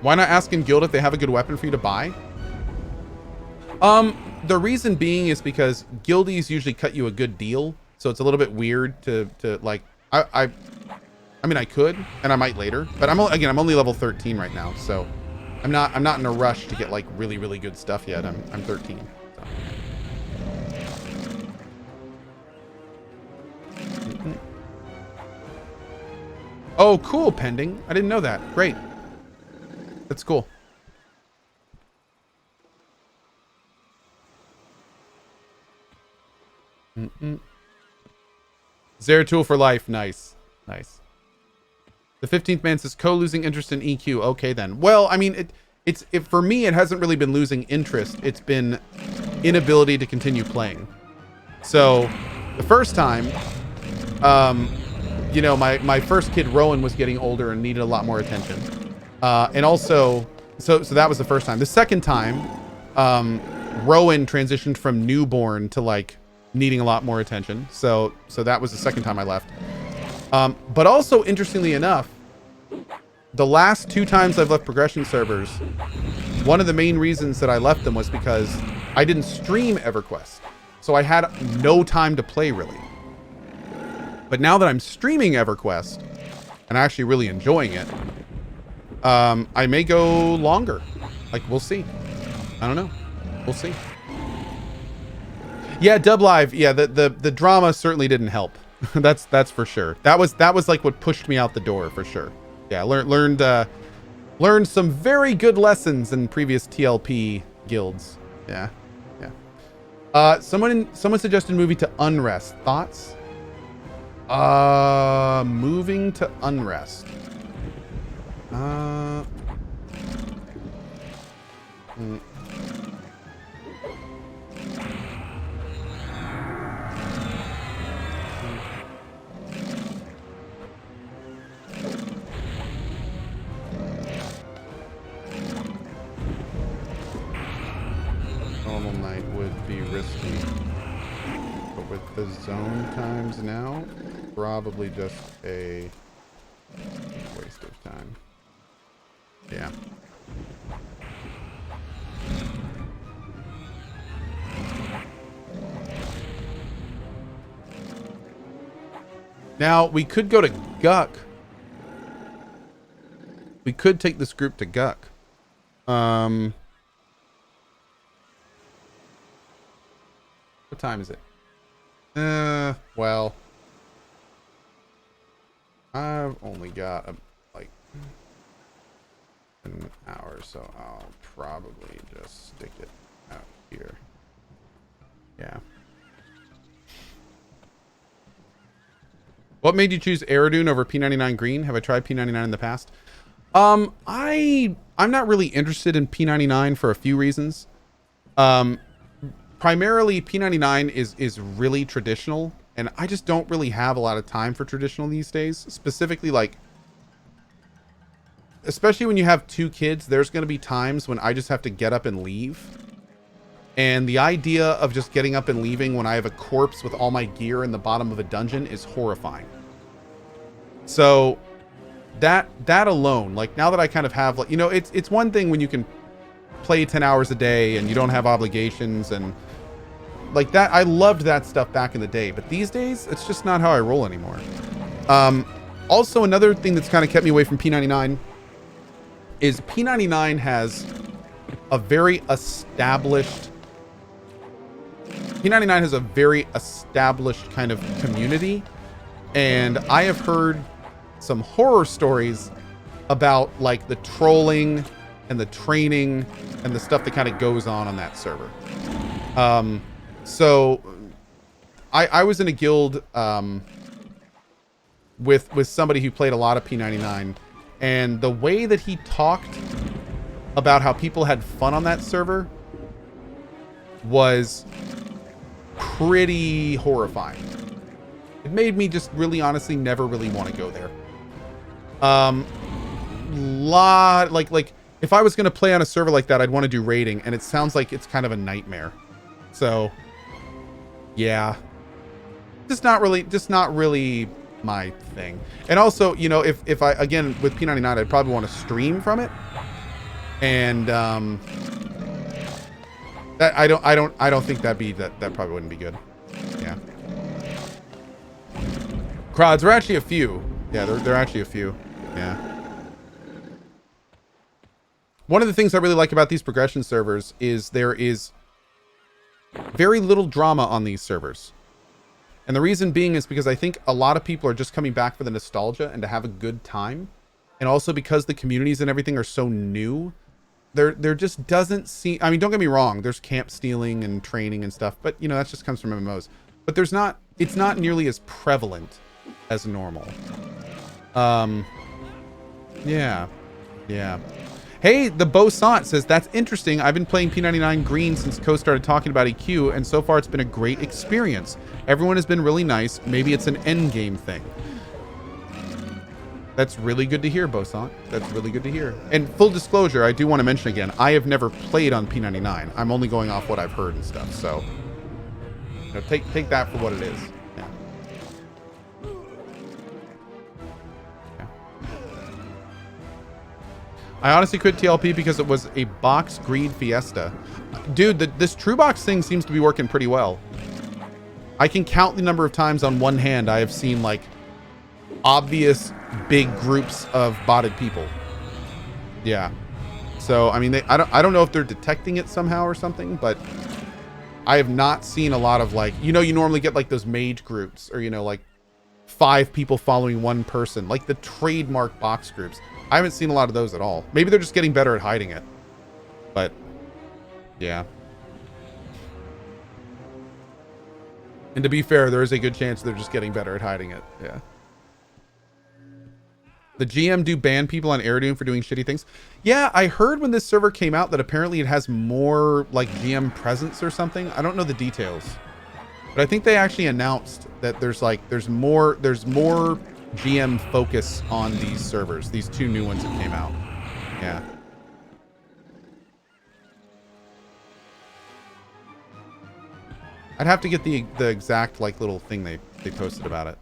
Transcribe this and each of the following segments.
Why not ask in guild if they have a good weapon for you to buy? The reason being is because guildies usually cut you a good deal, so it's a little bit weird to like. I mean, I could, and I might later, but I'm only level 13 right now, so I'm not in a rush to get like really good stuff yet. I'm 13. So. Oh, cool, pending. I didn't know that. Great. That's cool. Zeratul for life. Nice. Nice. The 15th man says, Cohh losing interest in EQ. Okay, then. Well, I mean, for me, it hasn't really been losing interest. It's been inability to continue playing. So, the first time, you know, my first kid, Rowan, was getting older and needed a lot more attention. And also, so that was the first time. The second time, Rowan transitioned from newborn to, like, needing a lot more attention. So that was the second time I left. But also, interestingly enough, the last 2 times I've left progression servers, one of the main reasons that I left them was because I didn't stream EverQuest. So I had no time to play, really. But now that I'm streaming EverQuest, and actually really enjoying it, I may go longer. Like, we'll see. I don't know. We'll see. Yeah, Dub Live. Yeah, the drama certainly didn't help. that's for sure. That was like what pushed me out the door for sure. Yeah, learned some very good lessons in previous TLP guilds. Yeah. Someone suggested movie to Unrest. Thoughts? Moving to Unrest. Normal night would be risky, but with the zone times now, probably just a waste of time. Yeah. Now, we could go to Guck. We could take this group to Guck. What time is it? Well, I've only got like an hour, so I'll probably just stick it out here. Yeah. What made you choose Aerodune over P99 Green? Have I tried P99 in the past? I'm not really interested in P99 for a few reasons. Primarily, P99 is really traditional, and I just don't really have a lot of time for traditional these days. Specifically, like, especially when you have 2 kids, there's going to be times when I just have to get up and leave. And the idea of just getting up and leaving when I have a corpse with all my gear in the bottom of a dungeon is horrifying. So that alone, like, now that I kind of have, like, you know, it's one thing when you can play 10 hours a day and you don't have obligations and like that. I loved that stuff back in the day, but these days it's just not how I roll anymore. Also, another thing that's kind of kept me away from P99 is P99 has a very established kind of community, and I have heard some horror stories about like the trolling and the training and the stuff that kind of goes on that server. So I was in a guild with somebody who played a lot of P99, and the way that he talked about how people had fun on that server was pretty horrifying. It made me just really honestly never really want to go there. Like if I was going to play on a server like that, I'd want to do raiding, and it sounds like it's kind of a nightmare. So yeah, just not really my thing. And also, you know, if I, again, with P99, I'd probably want to stream from it. And that I don't think that probably wouldn't be good. Yeah. Crowds are actually a few. Yeah, they're actually a few. Yeah. One of the things I really like about these progression servers is there is very little drama on these servers. And the reason being is because I think a lot of people are just coming back for the nostalgia and to have a good time. And also because the communities and everything are so new, there just doesn't seem, I mean, don't get me wrong, there's camp stealing and training and stuff, but you know, that just comes from MMOs. But it's not nearly as prevalent as normal. Yeah. Hey, the Bosant says, that's interesting. I've been playing P99 Green since Cohh started talking about EQ, and so far it's been a great experience. Everyone has been really nice. Maybe it's an end game thing. That's really good to hear, Bosant. That's really good to hear. And full disclosure, I do want to mention again, I have never played on P99. I'm only going off what I've heard and stuff, so you know, take that for what it is. I honestly quit TLP because it was a box greed fiesta. Dude, this true box thing seems to be working pretty well. I can count the number of times on one hand I have seen like obvious big groups of botted people. Yeah. So, I mean, I don't know if they're detecting it somehow or something, but I have not seen a lot of like, you know, you normally get like those mage groups or, you know, like 5 people following one person, like the trademark box groups. I haven't seen a lot of those at all. Maybe they're just getting better at hiding it. But, yeah. And to be fair, there is a good chance they're just getting better at hiding it. Yeah. The GM do ban people on Eridoon for doing shitty things. Yeah, I heard when this server came out that apparently it has more, like, GM presence or something. I don't know the details. But I think they actually announced that there's more GM focus on these servers, these 2 new ones that came out. Yeah. I'd have to get the exact like little thing they posted about it.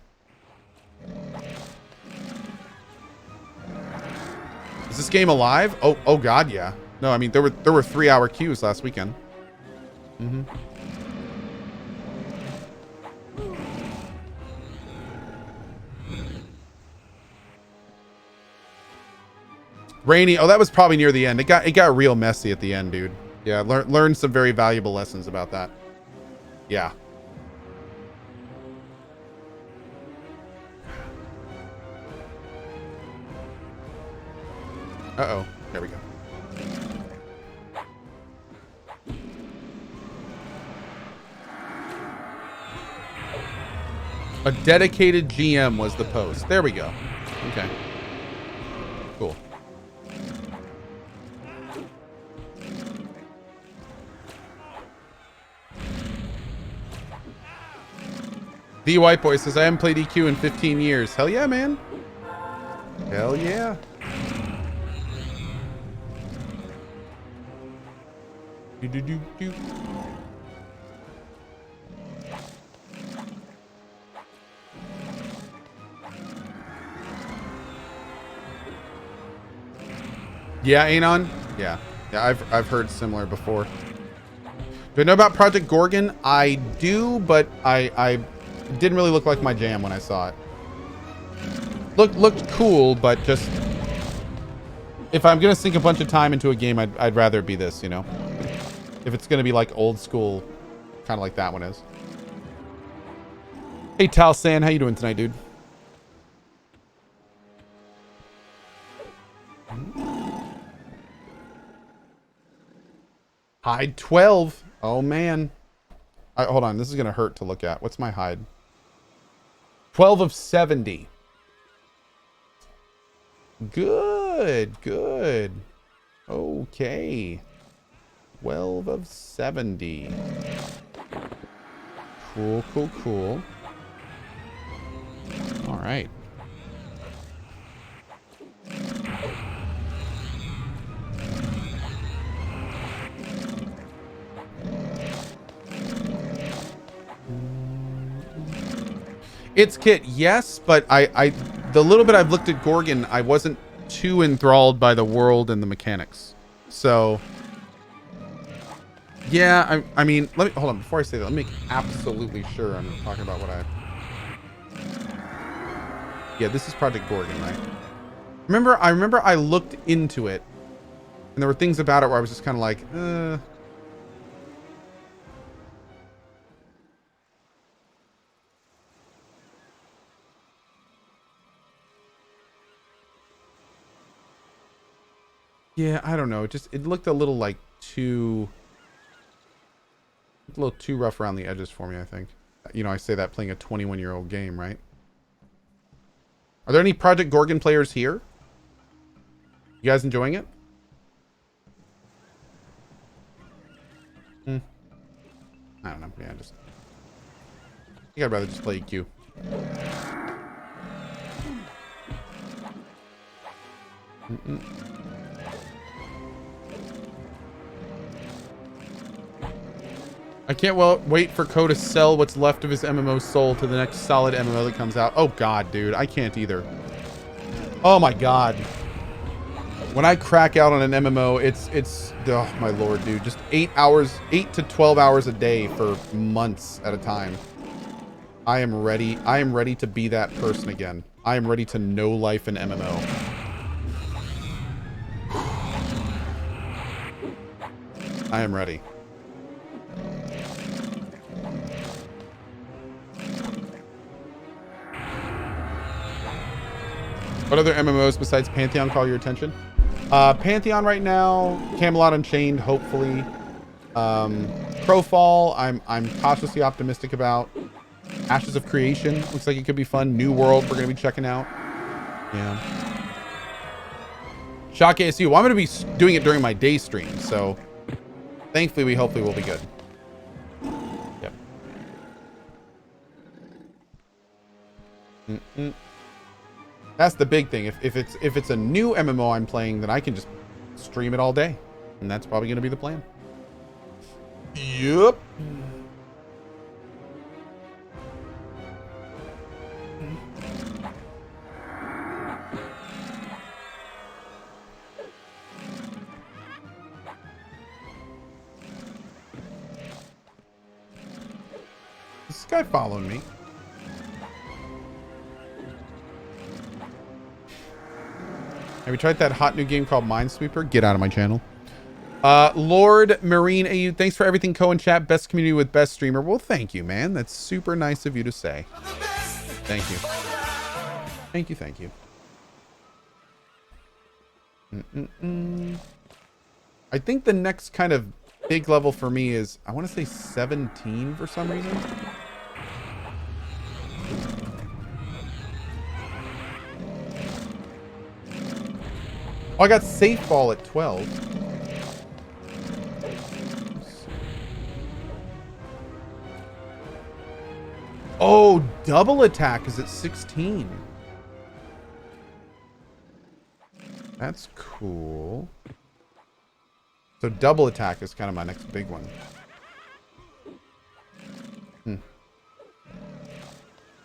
Is this game alive? Oh god, yeah. No, I mean there were 3-hour queues last weekend. Mm-hmm. Rainy. Oh, that was probably near the end. It got real messy at the end, dude. Yeah, learned some very valuable lessons about that. Yeah. Uh-oh. There we go. A dedicated GM was the post. There we go. Okay. Cool. The White Boy says, I haven't played EQ in 15 years. Hell yeah, man. Hell yeah. Do. Yeah, Anon? Yeah. Yeah, I've heard similar before. Do I know about Project Gorgon? I do, but I didn't really look like my jam when I saw it. Looked cool, but just if I'm gonna sink a bunch of time into a game, I'd rather it be this, you know. If it's gonna be like old school, kind of like that one is. Hey Tal San, how you doing tonight, dude? Hide 12. Oh man. Hold on, this is gonna hurt to look at. What's my hide? 12 of 70. Good. Okay. 12 of 70. Cool. All right. It's Kit, yes, but the little bit I've looked at Gorgon, I wasn't too enthralled by the world and the mechanics. So, yeah, I mean, let me, hold on, before I say that, let me make absolutely sure I'm talking about what I... Yeah, this is Project Gorgon, right? I remember I looked into it, and there were things about it where I was just kind of like, yeah, I don't know. It looked a little like a little too rough around the edges for me, I think. You know, I say that playing a 21-year-old game, right? Are there any Project Gorgon players here? You guys enjoying it? I don't know. Yeah, I think I'd rather just play EQ. I can't wait for Cohh to sell what's left of his MMO soul to the next solid MMO that comes out. Oh god, dude, I can't either. Oh my god. When I crack out on an MMO, it's oh my lord, dude. Just 8 to 12 hours a day for months at a time. I am ready to be that person again. I am ready to know life in MMO. I am ready. What other MMOs besides Pantheon call your attention? Pantheon right now, Camelot Unchained, hopefully. Crowfall, I'm cautiously optimistic about. Ashes of Creation, looks like it could be fun. New World, we're gonna be checking out. Yeah. Shock ASU, well, I'm gonna be doing it during my day stream, so thankfully we hopefully will be good. Yep. That's the big thing. If it's a new MMO I'm playing, then I can just stream it all day. And that's probably going to be the plan. Yep. Is this guy following me? Have you tried that hot new game called Minesweeper? Get out of my channel. Lord Marine AU, thanks for everything, Cohh and chat. Best community with best streamer. Well, thank you, man. That's super nice of you to say. Thank you. Thank you, thank you. I think the next kind of big level for me is, I want to say 17 for some reason. Oh, I got safe ball at 12. Oh, double attack is at 16. That's cool. So double attack is kind of my next big one.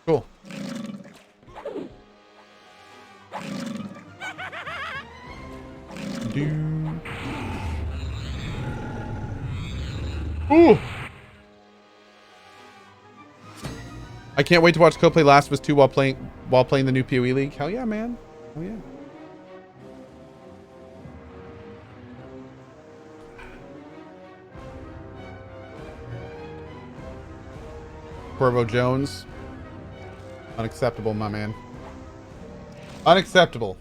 Cool. Ooh. I can't wait to watch Cohh play Last of Us 2 while playing the new PoE League. Hell yeah, man. Hell yeah. Corvo Jones. Unacceptable, my man. Unacceptable.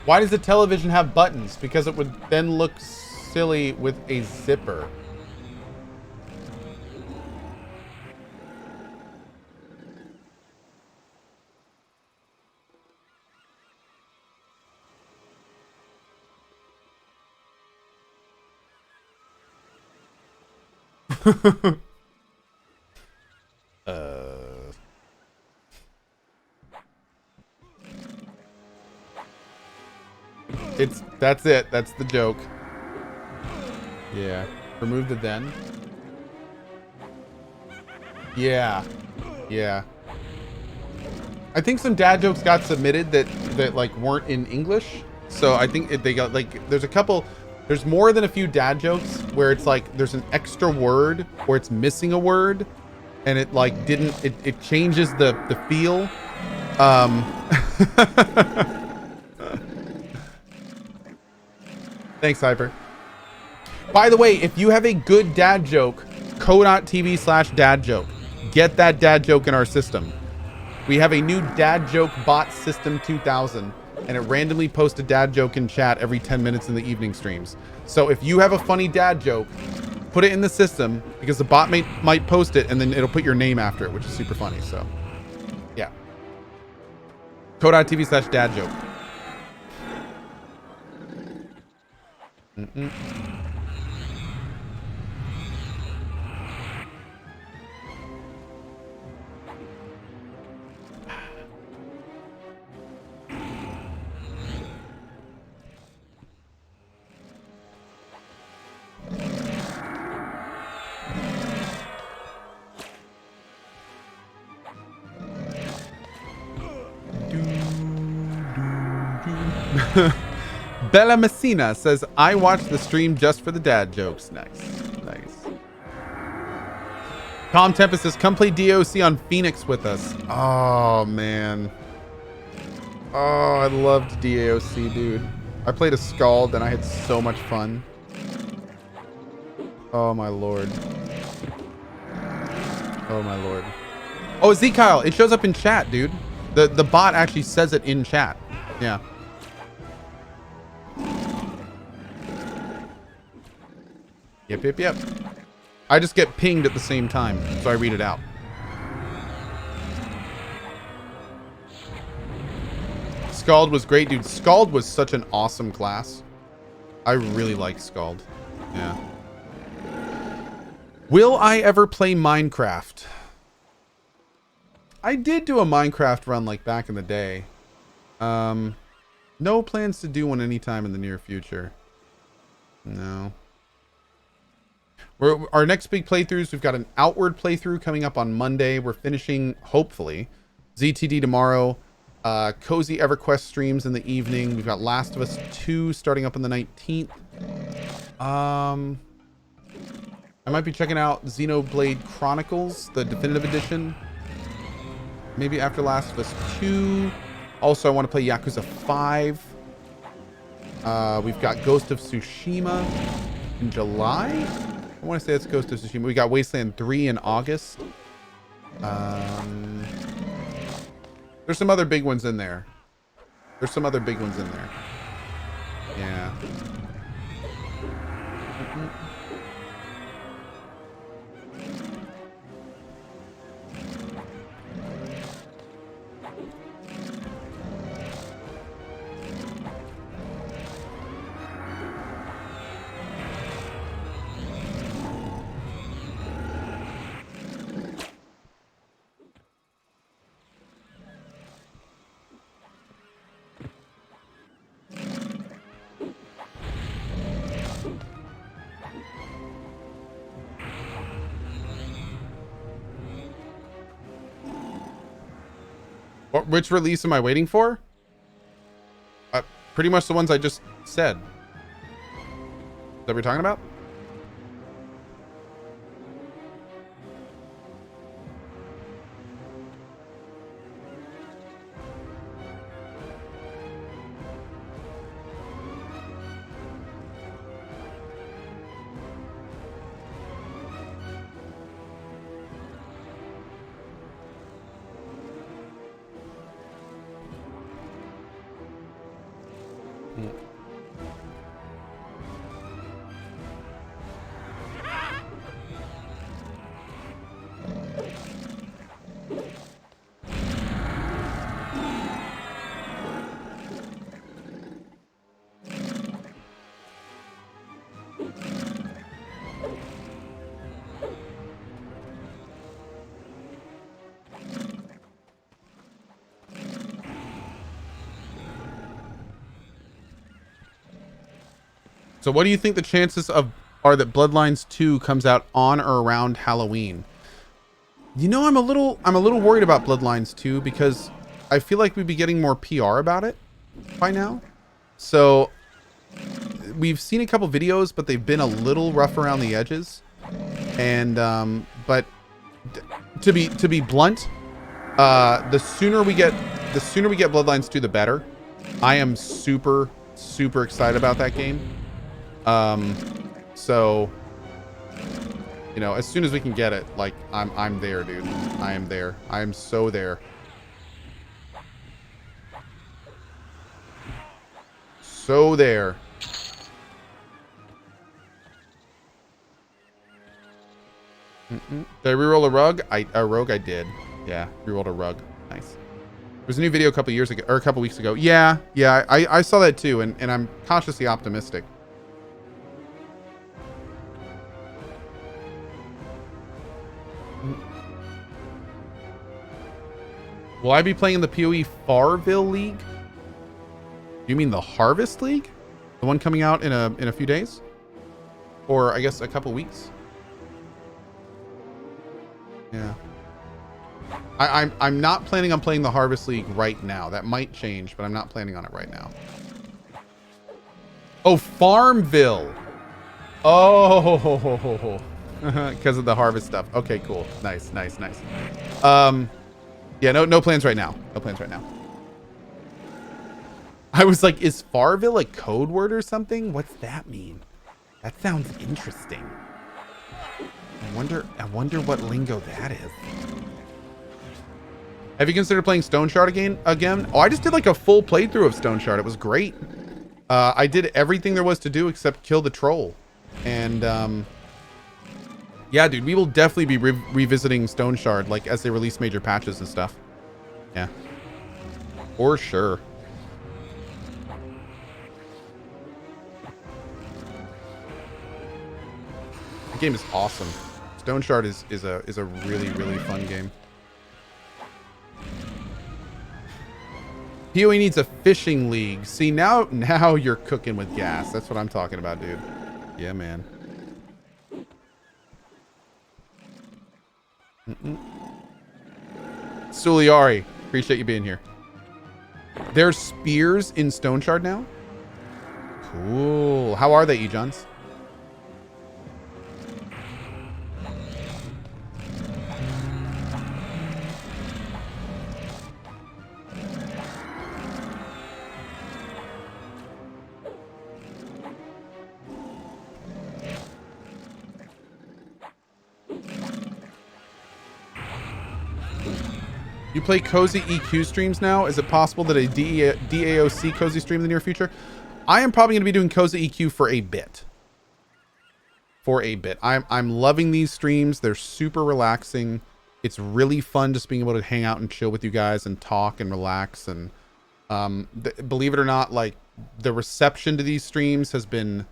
Why does the television have buttons? Because it would then look silly with a zipper. That's it. That's the joke. Yeah. Remove the then. Yeah. Yeah. I think some dad jokes got submitted that like weren't in English. So I think they got like, there's more than a few dad jokes where it's like there's an extra word or it's missing a word and it like it changes the feel. Thanks, Hyper. By the way, if you have a good dad joke, Cohh.tv/dad joke. Get that dad joke in our system. We have a new dad joke bot system 2000, and it randomly posts a dad joke in chat every 10 minutes in the evening streams. So if you have a funny dad joke, put it in the system because the bot might post it and then it'll put your name after it, which is super funny. So yeah. Cohh.tv/dad joke. Bella Messina says, I watched the stream just for the dad jokes. Nice. Nice. Calm Tempest says, come play DOC on Phoenix with us. Oh, man. Oh, I loved DAOC, dude. I played a Scald and I had so much fun. Oh, my lord. Oh, my lord. Oh, Z Kyle, it shows up in chat, dude. The bot actually says it in chat. Yeah. Yep. I just get pinged at the same time, so I read it out. Scald was great, dude. Scald was such an awesome class. I really like Scald. Yeah. Will I ever play Minecraft? I did do a Minecraft run like back in the day. No plans to do one anytime in the near future. No. Our next big playthroughs, we've got an Outward playthrough coming up on Monday. We're finishing, hopefully, ZTD tomorrow. Cozy EverQuest streams in the evening. We've got Last of Us 2 starting up on the 19th. I might be checking out Xenoblade Chronicles, the definitive edition. Maybe after Last of Us 2. Also, I want to play Yakuza 5. We've got Ghost of Tsushima in July. I want to say it's Ghost of Tsushima. We got Wasteland 3 in August. There's some other big ones in there. Yeah. Which release am I waiting for? Pretty much the ones I just said. That we're talking about? So what do you think the chances are that Bloodlines 2 comes out on or around Halloween? You know, I'm a little worried about Bloodlines 2 because I feel like we'd be getting more PR about it by now. So we've seen a couple videos, but they've been a little rough around the edges. And but to be blunt, the sooner we get Bloodlines 2, the better. I am super excited about that game. So you know, as soon as we can get it, like I'm there, dude. I am there. I am so there. So there. Did I reroll a rug? A rogue I did. Yeah, rerolled a rug. Nice. There was a new video a couple years ago, or a couple weeks ago. Yeah, I saw that too, and I'm cautiously optimistic. Will I be playing in the PoE Farville League? You mean the Harvest League? The one coming out in a few days? Or I guess a couple weeks? Yeah. I'm not planning on playing the Harvest League right now. That might change, but I'm not planning on it right now. Oh, Farmville. Oh, because of the harvest stuff. Okay, cool. Nice. Yeah, no plans right now. No plans right now. I was like, is Farville a code word or something? What's that mean? That sounds interesting. I wonder what lingo that is. Have you considered playing Stone Shard again? Oh, I just did like a full playthrough of Stone Shard. It was great. I did everything there was to do except kill the troll. And yeah, dude, we will definitely be revisiting Stone Shard like as they release major patches and stuff. Yeah, for sure. The game is awesome. Stone Shard is a really fun game. PoE needs a fishing league. See, now you're cooking with gas. That's what I'm talking about, dude. Yeah, man. Suliari, appreciate you being here. There's spears in Stone Shard now? Cool. How are they, Ejons? You play Cozy EQ streams now? Is it possible that a DAOC Cozy stream in the near future? I am probably going to be doing Cozy EQ for a bit. I'm loving these streams. They're super relaxing. It's really fun just being able to hang out and chill with you guys and talk and relax. And believe it or not, like the reception to these streams has been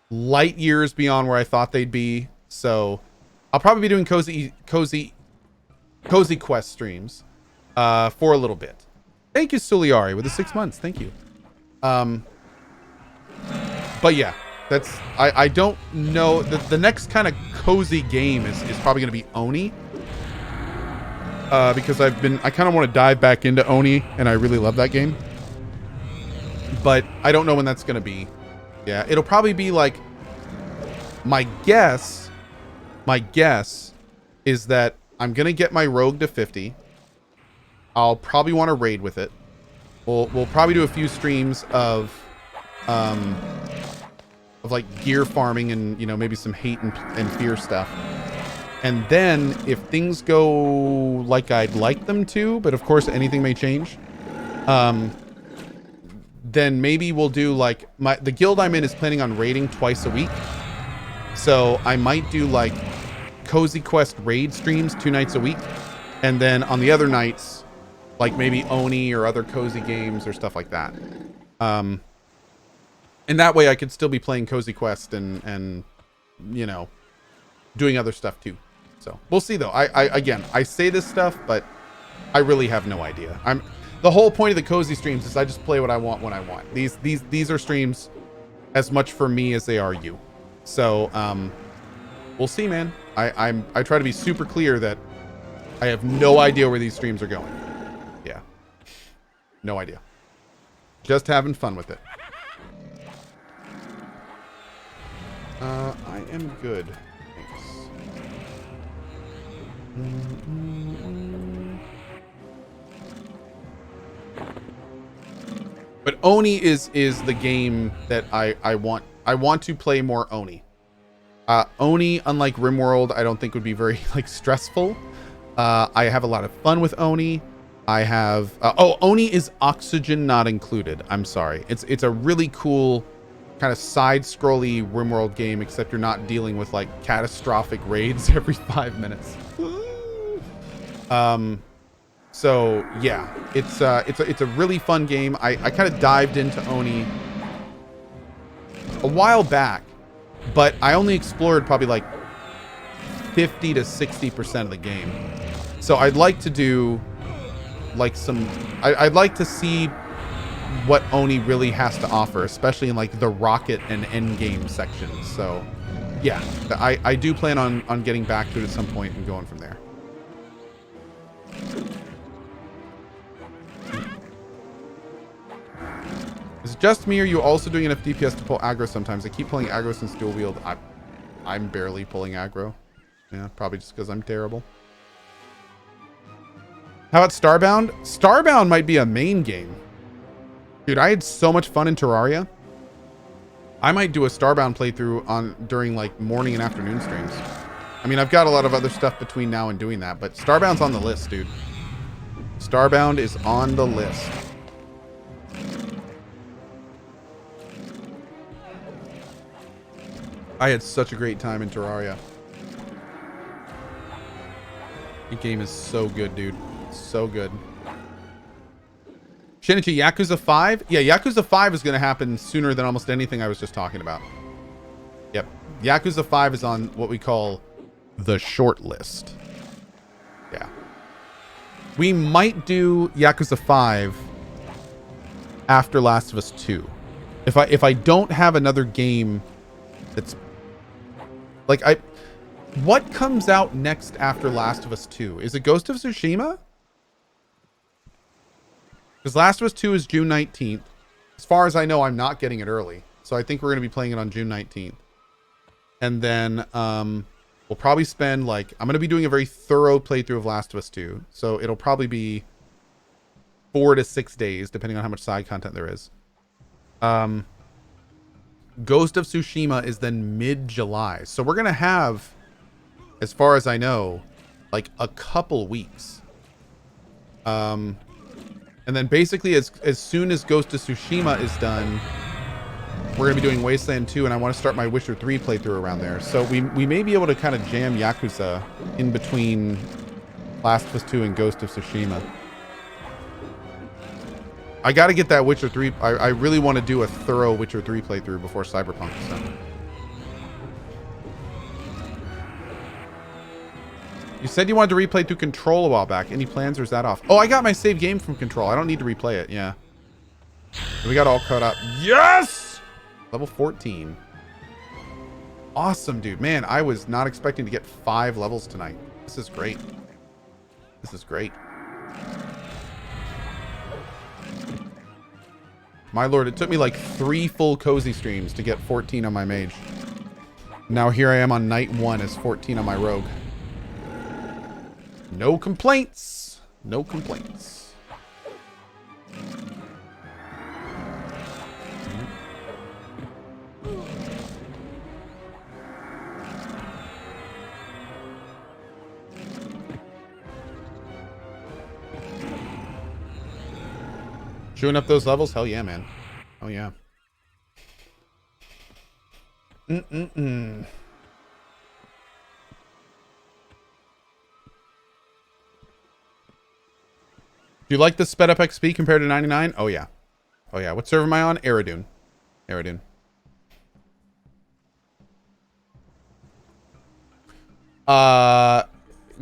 light years beyond where I thought they'd be. So I'll probably be doing Cozy Quest streams. For a little bit. Thank you, Suliari, with the 6 months. Thank you. But yeah, that's I don't know. The next kind of cozy game is probably going to be Oni. Because I kind of want to dive back into Oni, and I really love that game. But I don't know when that's going to be. Yeah, it'll probably be like, my guess is that I'm going to get my rogue to 50. I'll probably want to raid with it. We'll probably do a few streams of like gear farming and, you know, maybe some hate and fear stuff. And then if things go like I'd like them to, but of course anything may change, then maybe we'll do like the guild I'm in is planning on raiding twice a week. So I might do like Cozy Quest raid streams 2 nights a week. And then on the other nights, like maybe Oni or other cozy games or stuff like that. And that way I could still be playing Cozy Quest and you know, doing other stuff too. So we'll see though. Again, I say this stuff, but I really have no idea. The whole point of the cozy streams is I just play what I want when I want. These are streams as much for me as they are you. So we'll see, man. I try to be super clear that I have no idea where these streams are going. Yeah. No idea. Just having fun with it. I am good. Thanks. But Oni is the game that I want. I want to play more Oni. Oni, unlike RimWorld, I don't think would be very like stressful. I have a lot of fun with Oni. I have Oni is oxygen not included. I'm sorry. It's a really cool kind of side-scrolly RimWorld game, except you're not dealing with like catastrophic raids every 5 minutes. So yeah, it's a really fun game. I kind of dived into Oni a while back, but I only explored probably like 50 to 60% of the game. So I'd like to do like I'd like to see what Oni really has to offer, especially in like the rocket and endgame sections. So yeah, I do plan on getting back to it at some point and going from there. Is it just me, or are you also doing enough DPS to pull aggro sometimes? I keep pulling aggro since dual wield. I'm barely pulling aggro. Yeah, probably just because I'm terrible. How about Starbound? Starbound might be a main game. Dude, I had so much fun in Terraria. I might do a Starbound playthrough during like morning and afternoon streams. I mean, I've got a lot of other stuff between now and doing that, but Starbound's on the list, dude. Starbound is on the list. I had such a great time in Terraria. The game is so good, dude. So good. Shinichi, Yakuza 5? Yeah, Yakuza 5 is going to happen sooner than almost anything I was just talking about. Yep. Yakuza 5 is on what we call the short list. Yeah. We might do Yakuza 5 after Last of Us 2. If I don't have another game that's like what comes out next after Last of Us 2? Is it Ghost of Tsushima? Because Last of Us 2 is June 19th. As far as I know, I'm not getting it early. So I think we're going to be playing it on June 19th. And then we'll probably spend like... I'm going to be doing a very thorough playthrough of Last of Us 2. So it'll probably be 4 to 6 days, depending on how much side content there is. Ghost of Tsushima is then mid-July. So we're going to have, as far as I know, like a couple weeks. And then basically as soon as Ghost of Tsushima is done, we're going to be doing Wasteland 2, and I want to start my Witcher 3 playthrough around there. So we may be able to kind of jam Yakuza in between Last of Us 2 and Ghost of Tsushima. I got to get that Witcher 3. I really want to do a thorough Witcher 3 playthrough before Cyberpunk is done. You said you wanted to replay through Control a while back. Any plans, or is that off? Oh, I got my save game from Control. I don't need to replay it. Yeah. We got all caught up. Yes! Level 14. Awesome, dude. Man, I was not expecting to get 5 levels tonight. This is great. This is great. My lord, it took me like 3 full cozy streams to get 14 on my mage. Now here I am on night 1 as 14 on my rogue. No complaints. No complaints. Chewing up those levels? Hell yeah, man. Oh yeah. Do you like the sped up XP compared to 99? Oh yeah. Oh yeah. What server am I on? Eridune. Eridune.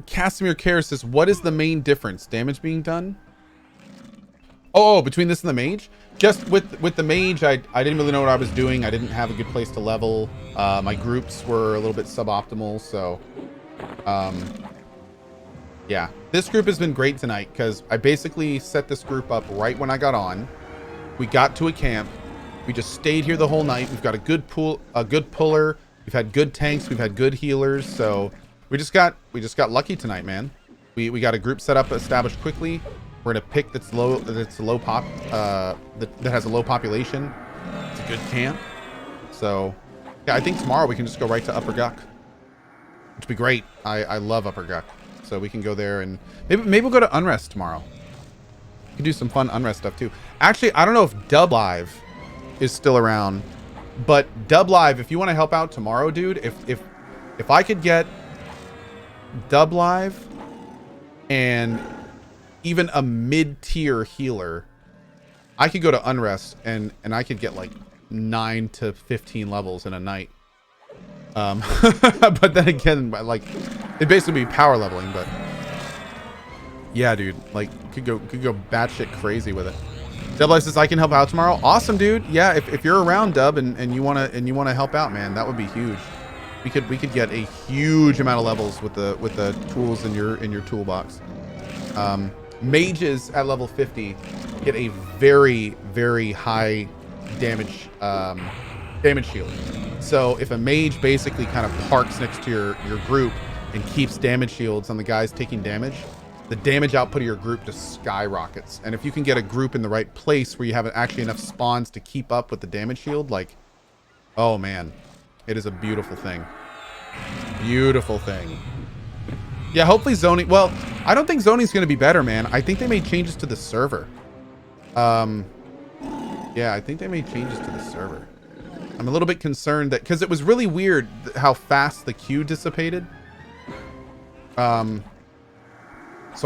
Casimir Care says, what is the main difference? Damage being done? Oh, between this and the mage? Just with the mage, I didn't really know what I was doing. I didn't have a good place to level. My groups were a little bit suboptimal, so Yeah, this group has been great tonight because I basically set this group up right when I got on. We got to a camp. We just stayed here the whole night. We've got a good puller. We've had good tanks. We've had good healers. So we just got lucky tonight, man. We got a group set up, established quickly. We're in a pick that's low pop, that has a low population. It's a good camp. So yeah, I think tomorrow we can just go right to Upper Guck, which would be great. I love Upper Guck. So we can go there and maybe we'll go to Unrest tomorrow. We can do some fun Unrest stuff too. Actually, I don't know if Dub Live is still around, but Dub Live, if you want to help out tomorrow, dude, if I could get Dub Live and even a mid-tier healer, I could go to Unrest and I could get like 9 to 15 levels in a night. But then again, like, it'd basically be power leveling, but yeah, dude, like could go batshit crazy with it. Dub Life says I can help out tomorrow. Awesome, dude. Yeah, if you're around, Dub, and you wanna help out, man, that would be huge. We could get a huge amount of levels with the tools in your toolbox. Mages at level 50 get a very, very high damage shield. So if a mage basically kind of parks next to your group and keeps damage shields on the guys taking damage, the damage output of your group just skyrockets. And if you can get a group in the right place where you have actually enough spawns to keep up with the damage shield, like, oh man, it is a beautiful thing. Beautiful thing. Yeah, hopefully zoning. Well, I don't think zoning's going to be better, man. I think they made changes to the server. Yeah, I think they made changes to the server. I'm a little bit concerned that, because it was really weird how fast the queue dissipated. So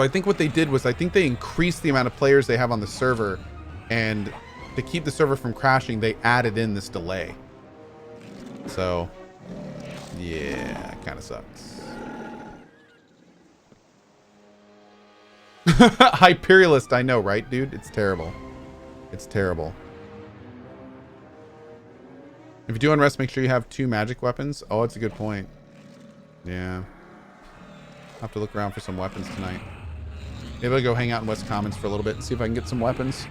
I think what they did was, I think they increased the amount of players they have on the server, and to keep the server from crashing, they added in this delay. So yeah, it kind of sucks. Hyperialist, I know, right, dude? It's terrible. It's terrible. If you do unrest, make sure you have 2 magic weapons. Oh, it's a good point. Yeah. I'll have to look around for some weapons tonight. Maybe I'll go hang out in West Commons for a little bit and see if I can get some weapons.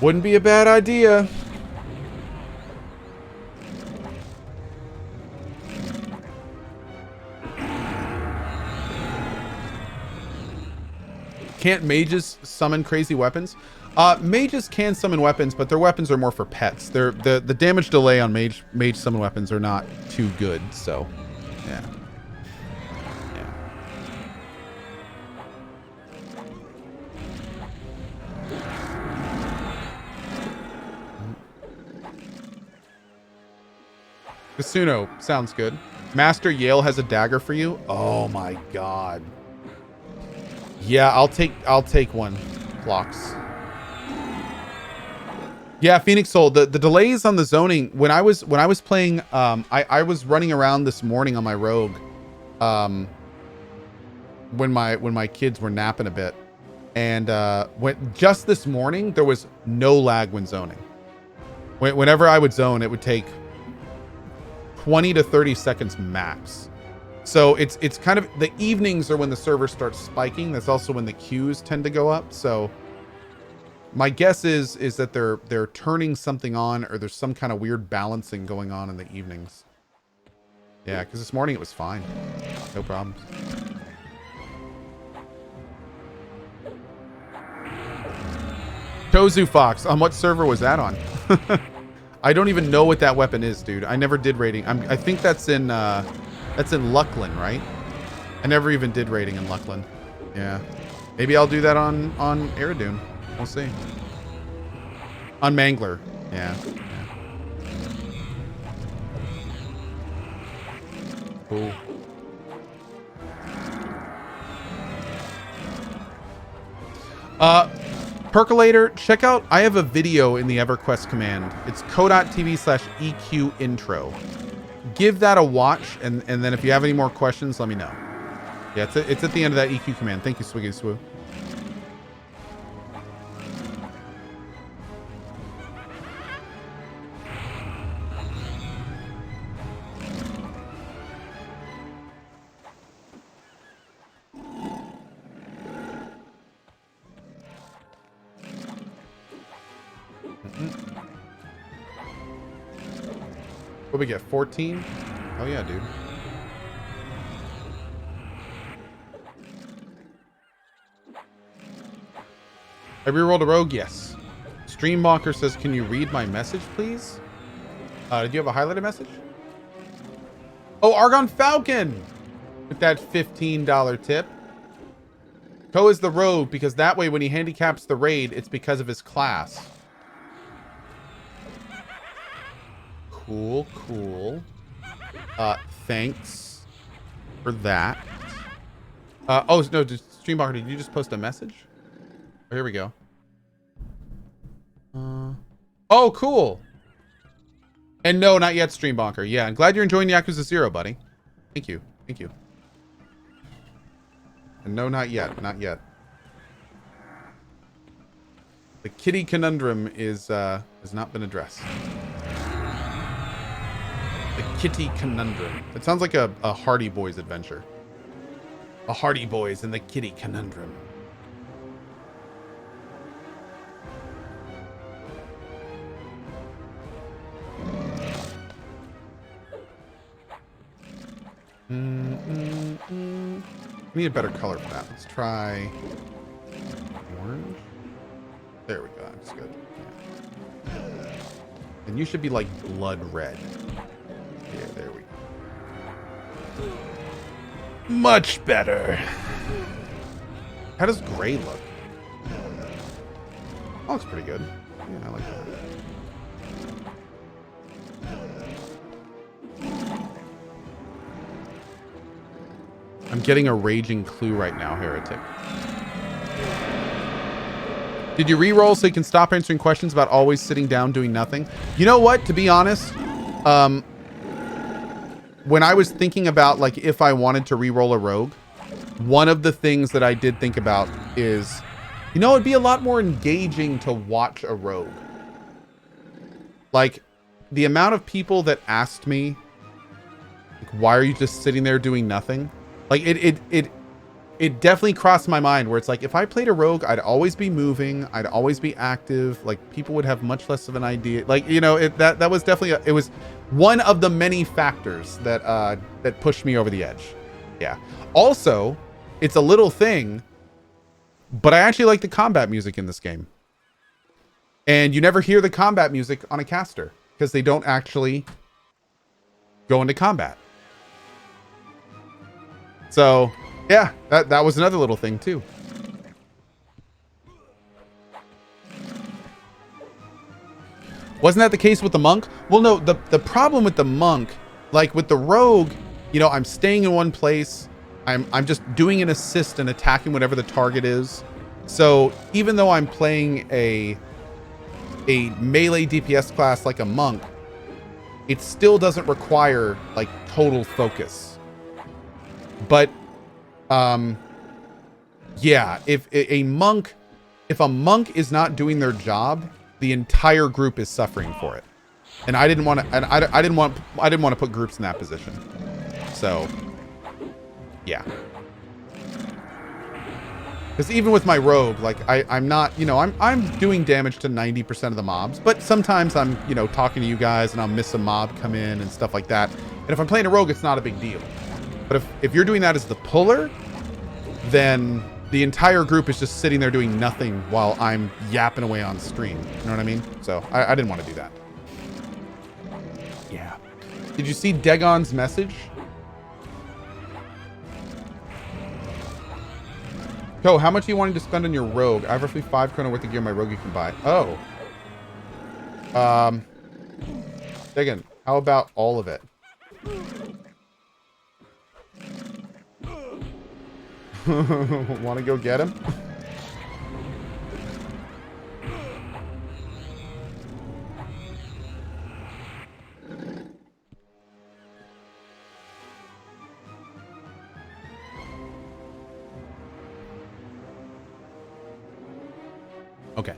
Wouldn't be a bad idea. Can't mages summon crazy weapons? Mages can summon weapons, but their weapons are more for pets. The damage delay on mage summon weapons are not too good, so yeah. Yeah. Kasuno sounds good. Master Yale has a dagger for you. Oh my god. Yeah, I'll take one. Clocks. Yeah, Phoenix Soul. The delays on the zoning, when I was playing, I was running around this morning on my rogue, when my kids were napping a bit, and just this morning there was no lag when zoning. Whenever I would zone, it would take 20 to 30 seconds max. So it's kind of, the evenings are when the server starts spiking. That's also when the queues tend to go up. So my guess is that they're turning something on, or there's some kind of weird balancing going on in the evenings. Yeah, because this morning it was fine. No problems. Tozu Fox, on what server was that on? I don't even know what that weapon is, dude. I never did raiding. I think that's in Luckland, right? I never even did raiding in Luckland. Yeah. Maybe I'll do that on Eridoon. We'll see. On Mangler. Yeah. Cool. Percolator, check out, I have a video in the EverQuest command. It's cohh.tv/EQ intro. Give that a watch, and then if you have any more questions, let me know. Yeah, it's at the end of that EQ command. Thank you, Swiggy Swoo. What we get? 14? Oh yeah, dude. I rerolled a rogue, yes. Streamwalker says, can you read my message, please? Did you have a highlighted message? Oh, Argon Falcon! With that $15 tip. Cohh is the rogue, because that way when he handicaps the raid, it's because of his class. Cool, cool. Thanks for that. Oh, no, Streamwalker, did you just post a message? Oh, here we go. Oh, cool. And no, not yet, Streambonker. Yeah, I'm glad you're enjoying Yakuza 0, buddy. Thank you. Thank you. And no, not yet. Not yet. The kitty conundrum is has not been addressed. The kitty conundrum. It sounds like a Hardy Boys adventure. A Hardy Boys and the kitty conundrum. We need a better color for that. Let's try orange. There we go. That's good. Yeah. And you should be like blood red. Yeah, there we go. Much better. How does gray look? Oh, looks pretty good. Yeah, I like that. I'm getting a raging clue right now, Heretic. Did you re-roll so you can stop answering questions about always sitting down doing nothing? You know what? To be honest, when I was thinking about like if I wanted to re-roll a rogue, one of the things that I did think about is, you know, it'd be a lot more engaging to watch a rogue. Like the amount of people that asked me, like, why are you just sitting there doing nothing? Like it definitely crossed my mind where it's like, if I played a rogue, I'd always be moving. I'd always be active. Like people would have much less of an idea. Like, you know, that was definitely, it was one of the many factors that, that pushed me over the edge. Yeah. Also, it's a little thing, but I actually like the combat music in this game. And you never hear the combat music on a caster because they don't actually go into combat. So, yeah, that was another little thing too. Wasn't that the case with the monk? Well, no, the problem with the monk, like with the rogue, you know, I'm staying in one place. I'm just doing an assist and attacking whatever the target is. So even though I'm playing a melee DPS class like a monk, it still doesn't require like total focus. But, yeah, if a monk is not doing their job, the entire group is suffering for it. And I didn't want to, and I didn't want to put groups in that position. So, yeah. Because even with my rogue, like I'm not, you know, I'm doing damage to 90% of the mobs, but sometimes I'm, you know, talking to you guys and I'll miss a mob come in and stuff like that. And if I'm playing a rogue, it's not a big deal. But if you're doing that as the puller, then the entire group is just sitting there doing nothing while I'm yapping away on stream. You know what I mean? So I didn't want to do that. Yeah. Did you see Dagon's message? Cohh, how much are you wanting to spend on your rogue? I have roughly 5 krona worth of gear my rogue you can buy. Oh. Dagon, how about all of it? Want to go get him? Okay.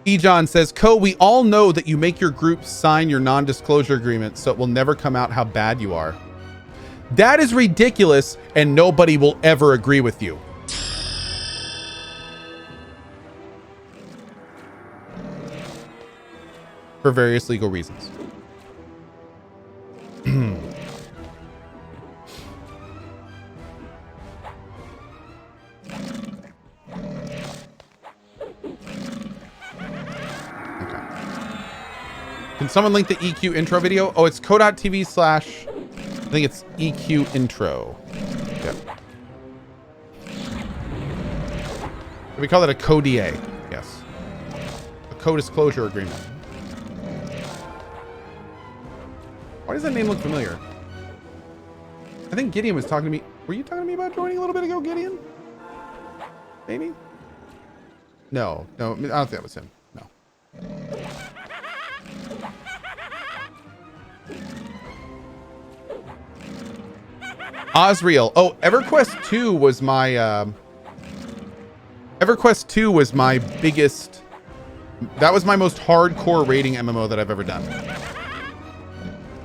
Ejon says, Cohh, we all know that you make your group sign your non-disclosure agreement, so it will never come out how bad you are. That is ridiculous, and nobody will ever agree with you. for various legal reasons. Can someone link the EQ intro video? Oh, it's Cohh.tv/ I think it's EQ intro. Yep. We call it a CohhDA. Yes. A co-disclosure agreement. Why does that name look familiar? I think Gideon was talking to me. Were you talking to me about joining a little bit ago, Gideon? Maybe? No, I don't think that was him. No. Osriel. Oh, EverQuest 2 was my EverQuest 2 was my biggest. That was my most hardcore rating MMO that I've ever done.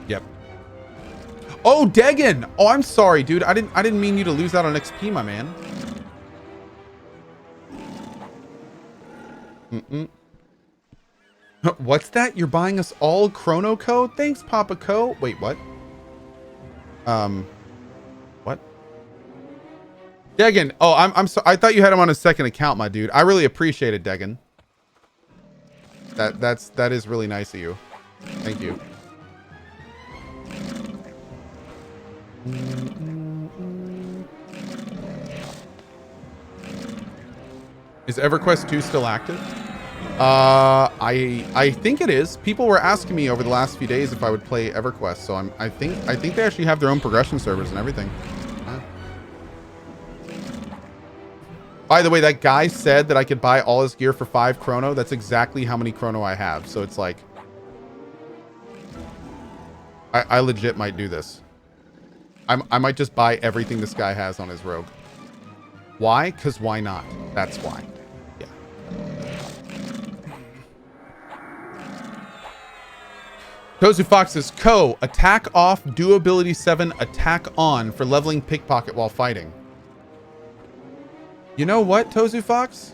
Yep. Oh, Degan. Oh, I'm sorry, dude. I didn't mean you to lose out on XP, my man. What's that? You're buying us all Chrono Code? Thanks, Papa Co. Wait, what? What? Degan. Oh, I'm so I thought you had him on a second account, my dude. I really appreciate it, Degan. That is really nice of you. Thank you. Is EverQuest 2 still active? I think it is. People were asking me over the last few days if I would play EverQuest, so I think they actually have their own progression servers and everything. By the way, that guy said that I could buy all his gear for 5 chrono. That's exactly how many chrono I have. So it's like I legit might do this. I might just buy everything this guy has on his rogue. Why? Because why not? That's why. Yeah. Tozu Fox says, Cohh, attack off, do ability 7, attack on for leveling pickpocket while fighting. You know what, Tozu Fox?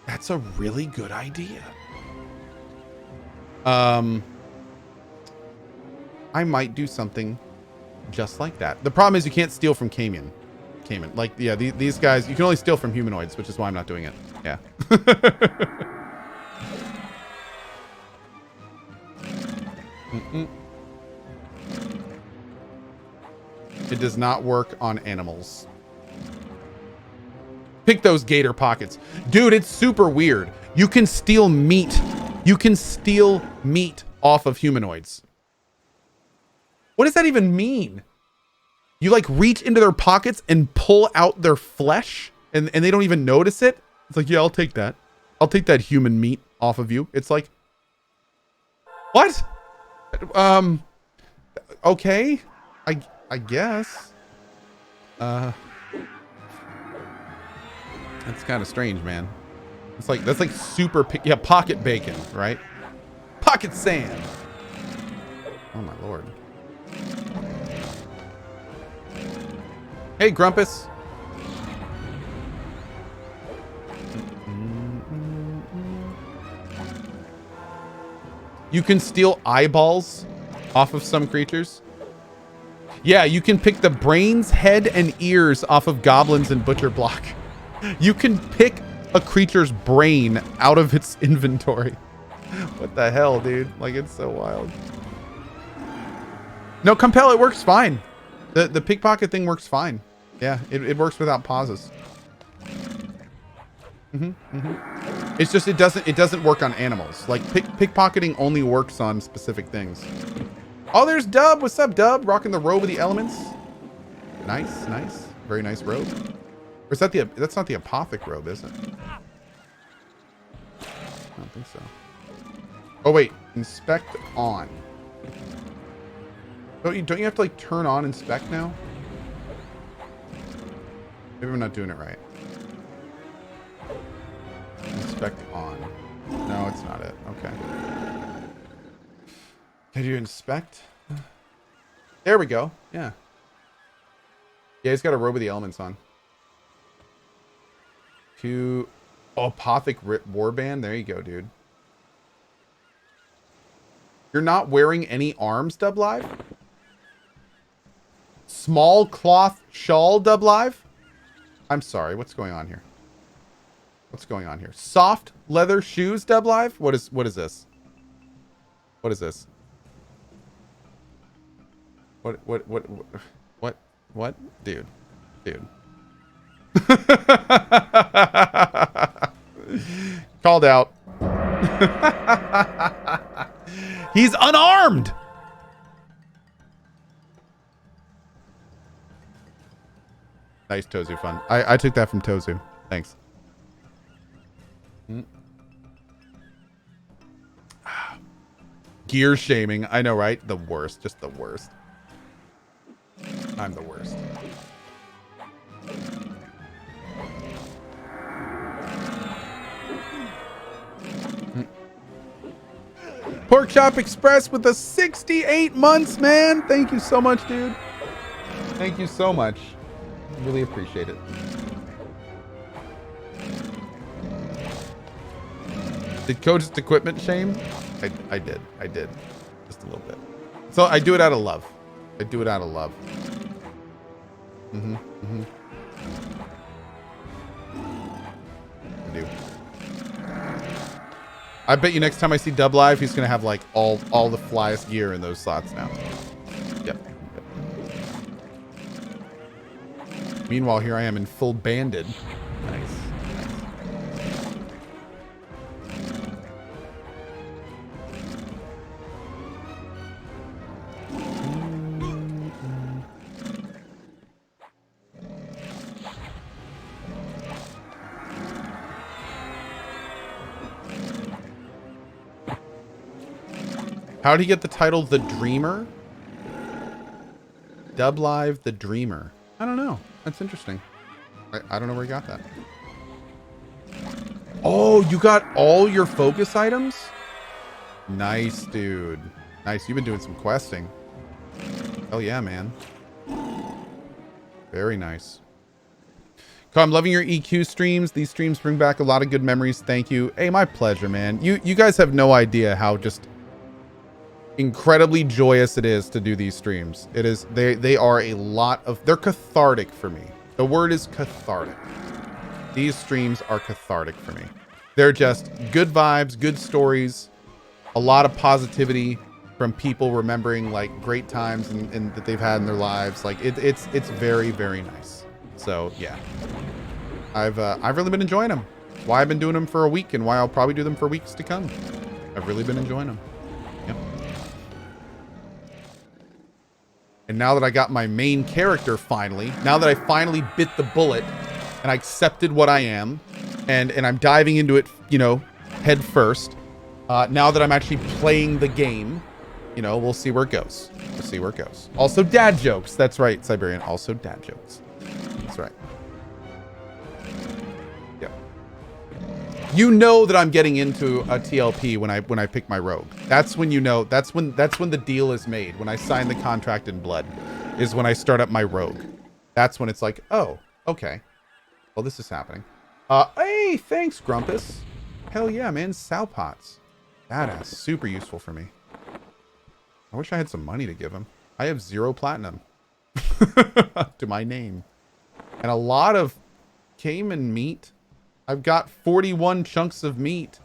That's a really good idea. I might do something just like that. The problem is you can't steal from Cayman. Like, yeah, these guys, you can only steal from humanoids, which is why I'm not doing it. Yeah. It does not work on animals. Pick those gator pockets. Dude, it's super weird. You can steal meat. You can steal meat off of humanoids. What does that even mean? You like reach into their pockets and pull out their flesh and they don't even notice it? It's like, yeah, I'll take that. I'll take that human meat off of you. It's like, what? Okay. I guess. That's kind of strange, man. It's like, that's like super, yeah, pocket bacon, right? Pocket sand. Oh my Lord. Hey, Grumpus. You can steal eyeballs off of some creatures. Yeah, you can pick the brains, head, and ears off of goblins and butcher block. You can pick a creature's brain out of its inventory. What the hell, dude? Like, it's so wild. No, compel, it works fine. The pickpocket thing works fine. Yeah, it works without pauses. It's just it doesn't work on animals. Like pickpocketing only works on specific things. Oh, there's Dub. What's up, Dub? Rocking the robe of the elements. Nice, nice. Very nice robe. Or is that that's not the apothic robe, is it? I don't think so. Oh wait, inspect on. Don't you have to like turn on inspect now? Maybe I'm not doing it right. Inspect on. No, it's not it. Okay. Can you inspect? There we go. Yeah. Yeah, he's got a robe of the elements on. Oh, Apothic Warband. There you go, dude. You're not wearing any arms, Dub Live? Small cloth shawl, Dub Live? I'm sorry. What's going on here? What's going on here? Soft leather shoes, Dub Live? What is this? What is this? What? Dude. Called out. He's unarmed. Nice Tozu fun. I took that from Tozu. Thanks. Gear shaming. I know, right? The worst. Just the worst. I'm the worst. Pork Chop Express with the 68 months, man. Thank you so much, dude. Thank you so much. Really appreciate it. Did Cohh's equipment shame? I did. Just a little bit. So I do it out of love. I do. I bet you next time I see Dub Live, he's gonna have like all the flyest gear in those slots now. Yep. Meanwhile, here I am in full banded. Nice. How did he get the title The Dreamer? Dub Live The Dreamer. I don't know. That's interesting. I don't know where he got that. Oh, you got all your focus items? Nice, dude. Nice. You've been doing some questing. Hell yeah, man. Very nice. Cohh, I'm loving your EQ streams. These streams bring back a lot of good memories. Thank you. Hey, my pleasure, man. You guys have no idea how just incredibly joyous it is to do these streams. It is, they are a lot of, they're cathartic for me. The word is cathartic. These streams are cathartic for me. They're just good vibes, good stories, a lot of positivity from people remembering like great times and that they've had in their lives. Like it's very, very nice. So yeah, I've really been enjoying them. It's why I've been doing them for a week and why I'll probably do them for weeks to come. I've really been enjoying them. Yep. And now that I got my main character finally, now that I finally bit the bullet and I accepted what I am and I'm diving into it, you know, head first, now that I'm actually playing the game, you know, we'll see where it goes. We'll see where it goes. Also dad jokes. That's right, Siberian. Also dad jokes. That's right. Yep. You know that I'm getting into a TLP when I pick my rogue. That's when you know. That's when the deal is made. When I sign the contract in blood, is when I start up my rogue. That's when it's like, oh, okay. Well, this is happening. Hey, thanks, Grumpus. Hell yeah, man. Sow pots. Badass. Super useful for me. I wish I had some money to give him. I have 0 platinum to my name. And a lot of caiman meat. I've got 41 chunks of meat.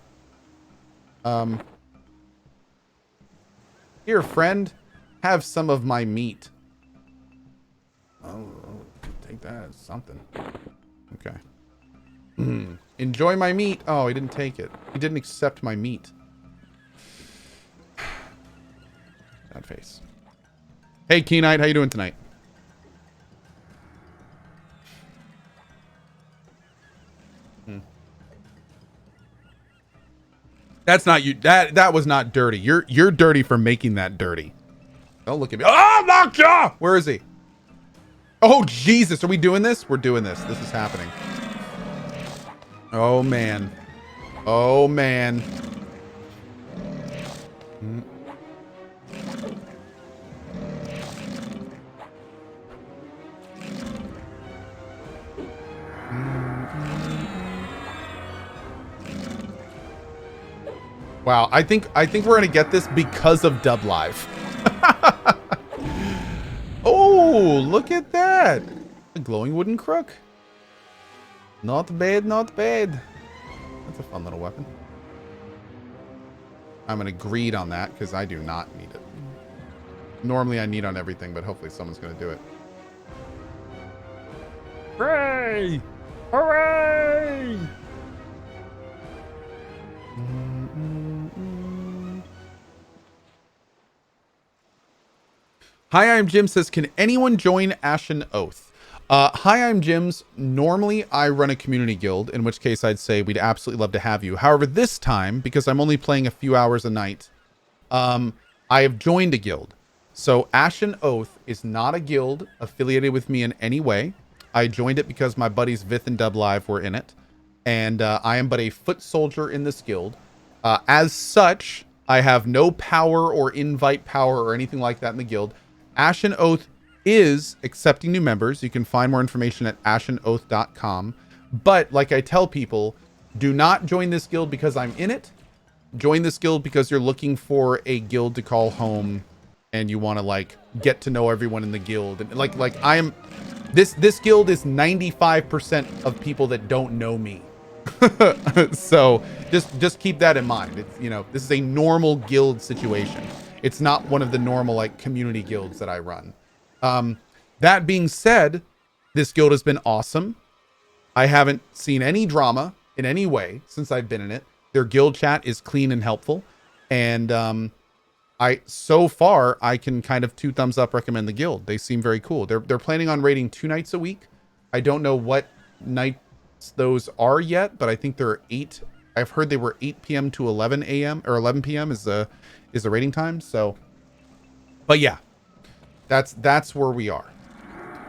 Here, friend. Have some of my meat. Oh, take that as something. Okay. Enjoy my meat. Oh, he didn't take it. He didn't accept my meat. That face. Hey, Keenite, how you doing tonight? That's not you. That was not dirty. You're dirty for making that dirty. Don't look at me. Oh, Lockjaw! Where is he? Oh, Jesus. Are we doing this? We're doing this. This is happening. Oh, man. Oh, man. Wow, I think we're gonna get this because of Dub Live. Oh, look at that. A glowing wooden crook. Not bad, not bad. That's a fun little weapon. I'm gonna greed on that because I do not need it. Normally I need on everything, but hopefully someone's gonna do it. Hooray! Hooray! Hi, I'm Jim says, can anyone join Ashen Oath? Hi, I'm Jim's. Normally, I run a community guild, in which case I'd say we'd absolutely love to have you. However, this time, because I'm only playing a few hours a night, I have joined a guild. So Ashen Oath is not a guild affiliated with me in any way. I joined it because my buddies Vith and Dub Live were in it. And I am but a foot soldier in this guild. As such, I have no power or invite power or anything like that in the guild. Ashen Oath is accepting new members. You can find more information at ashenoath.com. But like I tell people, do not join this guild because I'm in it. Join this guild because you're looking for a guild to call home and you want to like get to know everyone in the guild. And like I'm this guild is 95% of people that don't know me. So just keep that in mind. It's, you know, this is a normal guild situation. It's not one of the normal like community guilds that I run. That being said, this guild has been awesome. I haven't seen any drama in any way since I've been in it. Their guild chat is clean and helpful. And so far I can kind of 2 thumbs up recommend the guild. They seem very cool. They're planning on raiding 2 nights a week. I don't know what nights those are yet, but I think there are 8. I've heard they were 8 p.m. to 11 a.m. or 11 p.m. is the raiding time. So, but yeah, that's where we are.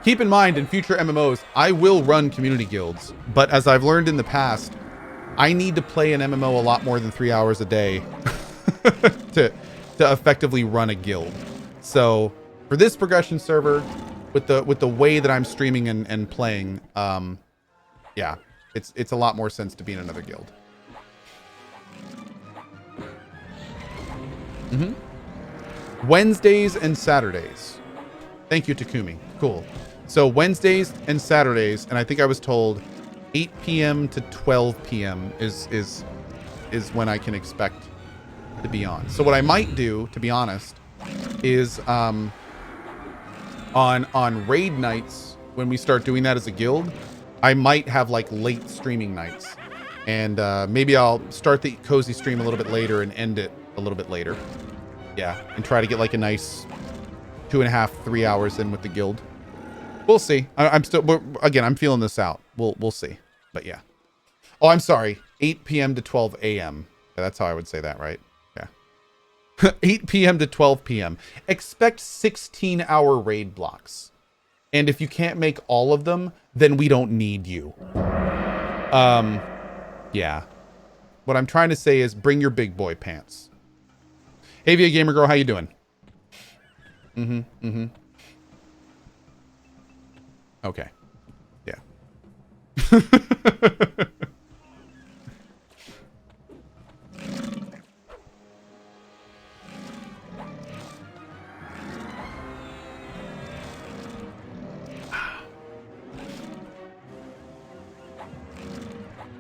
Keep in mind, in future MMOs, I will run community guilds, but as I've learned in the past, I need to play an MMO a lot more than 3 hours a day to effectively run a guild. So for this progression server, with the way that I'm streaming and playing, yeah, it's a lot more sense to be in another guild. Wednesdays and Saturdays. Thank you, Takumi. Cool. So Wednesdays and Saturdays, and I think I was told 8 p.m. to 12 p.m. is when I can expect to be on. So what I might do, to be honest, is on raid nights, when we start doing that as a guild, I might have like late streaming nights. And maybe I'll start the cozy stream a little bit later and end it a little bit later. Yeah, and try to get like a nice 2.5, 3 hours in with the guild. We'll see. I'm feeling this out. We'll see. But yeah. Oh, I'm sorry. 8 p.m. to 12 a.m. That's how I would say that, right? Yeah. 8 p.m. to 12 p.m. Expect 16-hour raid blocks. And if you can't make all of them, then we don't need you. Yeah. What I'm trying to say is bring your big boy pants. Hey, Via Gamer Girl, how you doing? Okay. Yeah.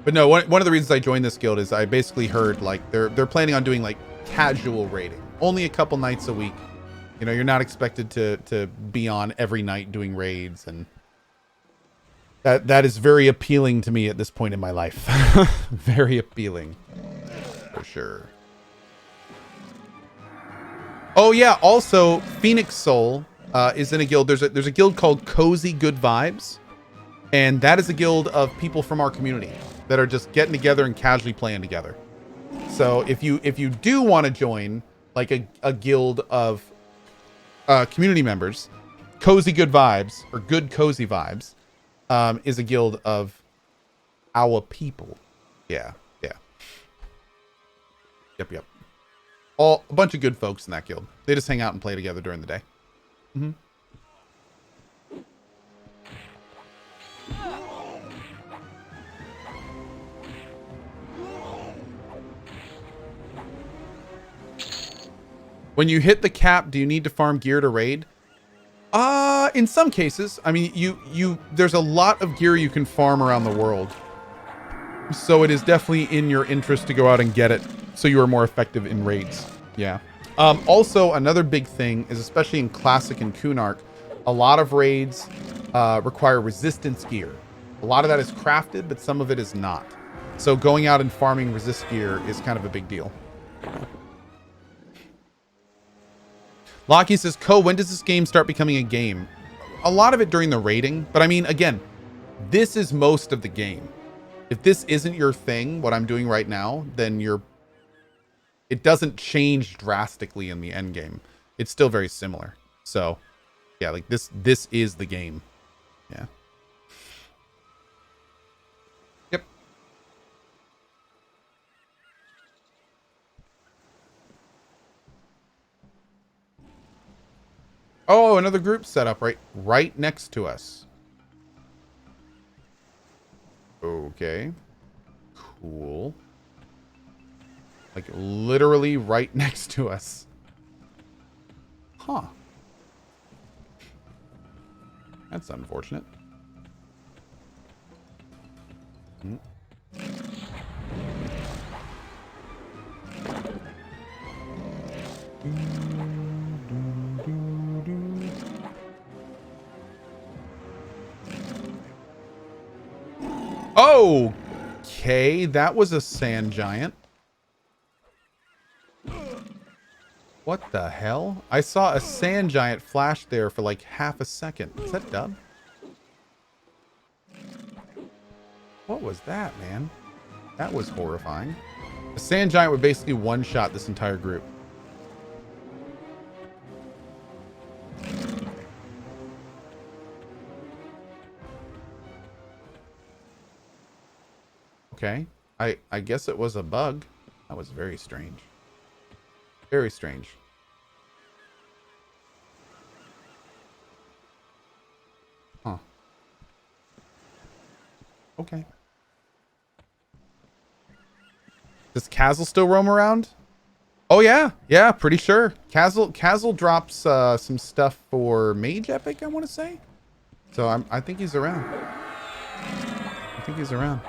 But no, one of the reasons I joined this guild is I basically heard like they're planning on doing like casual raiding, only a couple nights a week. You know, you're not expected to be on every night doing raids, and that is very appealing to me at this point in my life. Very appealing, for sure. Oh yeah, also Phoenix Soul is in a guild. There's a guild called Cozy Good Vibes, and that is a guild of people from our community that are just getting together and casually playing together. So if you do want to join like a guild of community members, Cozy Good Vibes, or Good Cozy Vibes, is a guild of our people. Yeah. Yep. A bunch of good folks in that guild. They just hang out and play together during the day. When you hit the cap, do you need to farm gear to raid? In some cases. I mean, there's a lot of gear you can farm around the world. So it is definitely in your interest to go out and get it so you are more effective in raids. Yeah. Also, another big thing is, especially in Classic and Kunark, a lot of raids require resistance gear. A lot of that is crafted, but some of it is not. So going out and farming resist gear is kind of a big deal. Lockie says, Cohh, when does this game start becoming a game? A lot of it during the raiding, but I mean, again, this is most of the game. If this isn't your thing, what I'm doing right now, then it doesn't change drastically in the end game. It's still very similar. So, yeah, like this is the game. Yeah. Yep. Oh, another group set up right next to us. Okay. Cool. Like literally right next to us. Huh. That's unfortunate. Hmm. Okay, that was a sand giant. What the hell? I saw a sand giant flash there for like half a second. Is that dub? What was that, man? That was horrifying. The sand giant would basically one-shot this entire group. Okay. I guess it was a bug. That was very strange. Very strange. Huh. Okay. Does Kazzle still roam around? Oh yeah. Yeah, pretty sure. Kazzle drops some stuff for Mage Epic, I want to say. So I think he's around. I think he's around.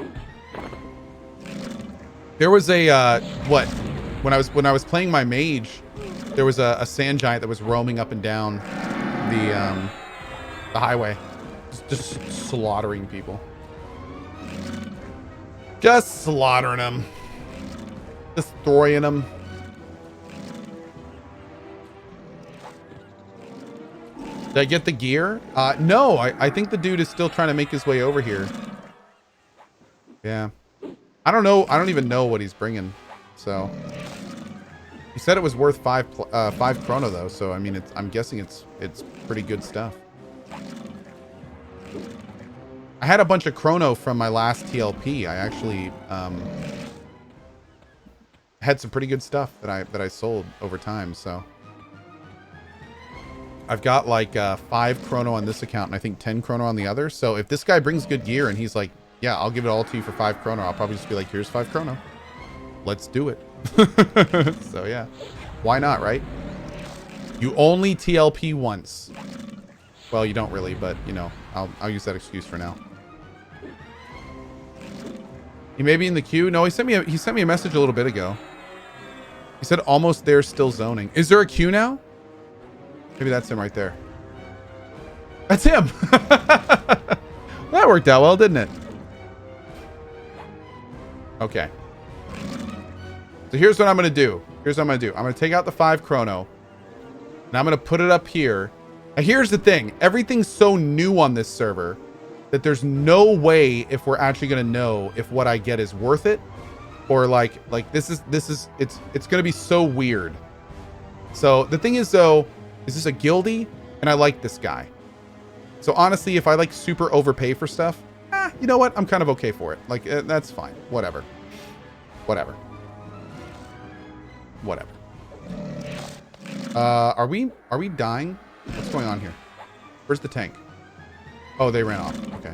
There was a what? When I was playing my mage, there was a sand giant that was roaming up and down the highway, just slaughtering people. Just slaughtering them. Destroying them. Did I get the gear? No, I think the dude is still trying to make his way over here. Yeah. I don't know. I don't even know what he's bringing. So he said it was worth five chrono though. So I mean, I'm guessing it's pretty good stuff. I had a bunch of chrono from my last TLP. I actually had some pretty good stuff that I sold over time. So I've got like 5 chrono on this account and I think 10 chrono on the other. So if this guy brings good gear and he's like, yeah, I'll give it all to you for 5 chrono, I'll probably just be like, here's 5 chrono. Let's do it. So yeah, why not, right? You only TLP once. Well, you don't really, but you know, I'll use that excuse for now. He may be in the queue. No, he sent me a message a little bit ago. He said almost there, still zoning. Is there a queue now? Maybe that's him right there. That's him. That worked out well, didn't it? Okay. So here's what I'm going to do. I'm going to take out the 5 chrono. And I'm going to put it up here. Now here's the thing. Everything's so new on this server that there's no way if we're actually going to know if what I get is worth it. Or like it's going to be so weird. So the thing is though, is this a guildie? And I like this guy. So honestly, if I like super overpay for stuff, you know what? I'm kind of okay for it. Like, that's fine. Whatever. Whatever. Are we dying? What's going on here? Where's the tank? Oh, they ran off. Okay.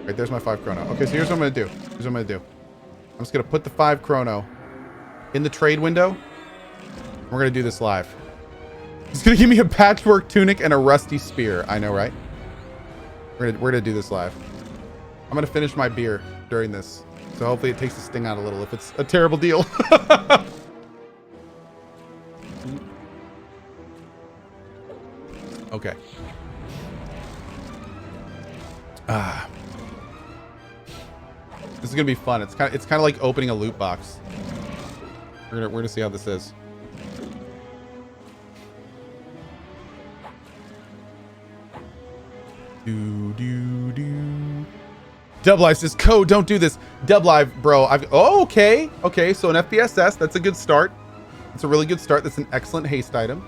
Right, there's my 5 chrono. Okay, so here's what I'm going to do. I'm just going to put the 5 chrono in the trade window. We're gonna do this live. He's gonna give me a patchwork tunic and a rusty spear. I know, right? We're gonna do this live. I'm gonna finish my beer during this, so hopefully it takes the sting out a little if it's a terrible deal. Okay. This is gonna be fun. It's kind of like opening a loot box. We're gonna see how this is. Dub Live says, Cohh, don't do this. Dub Live, bro. Okay. Okay, so an FPSS. That's a good start. That's a really good start. That's an excellent haste item.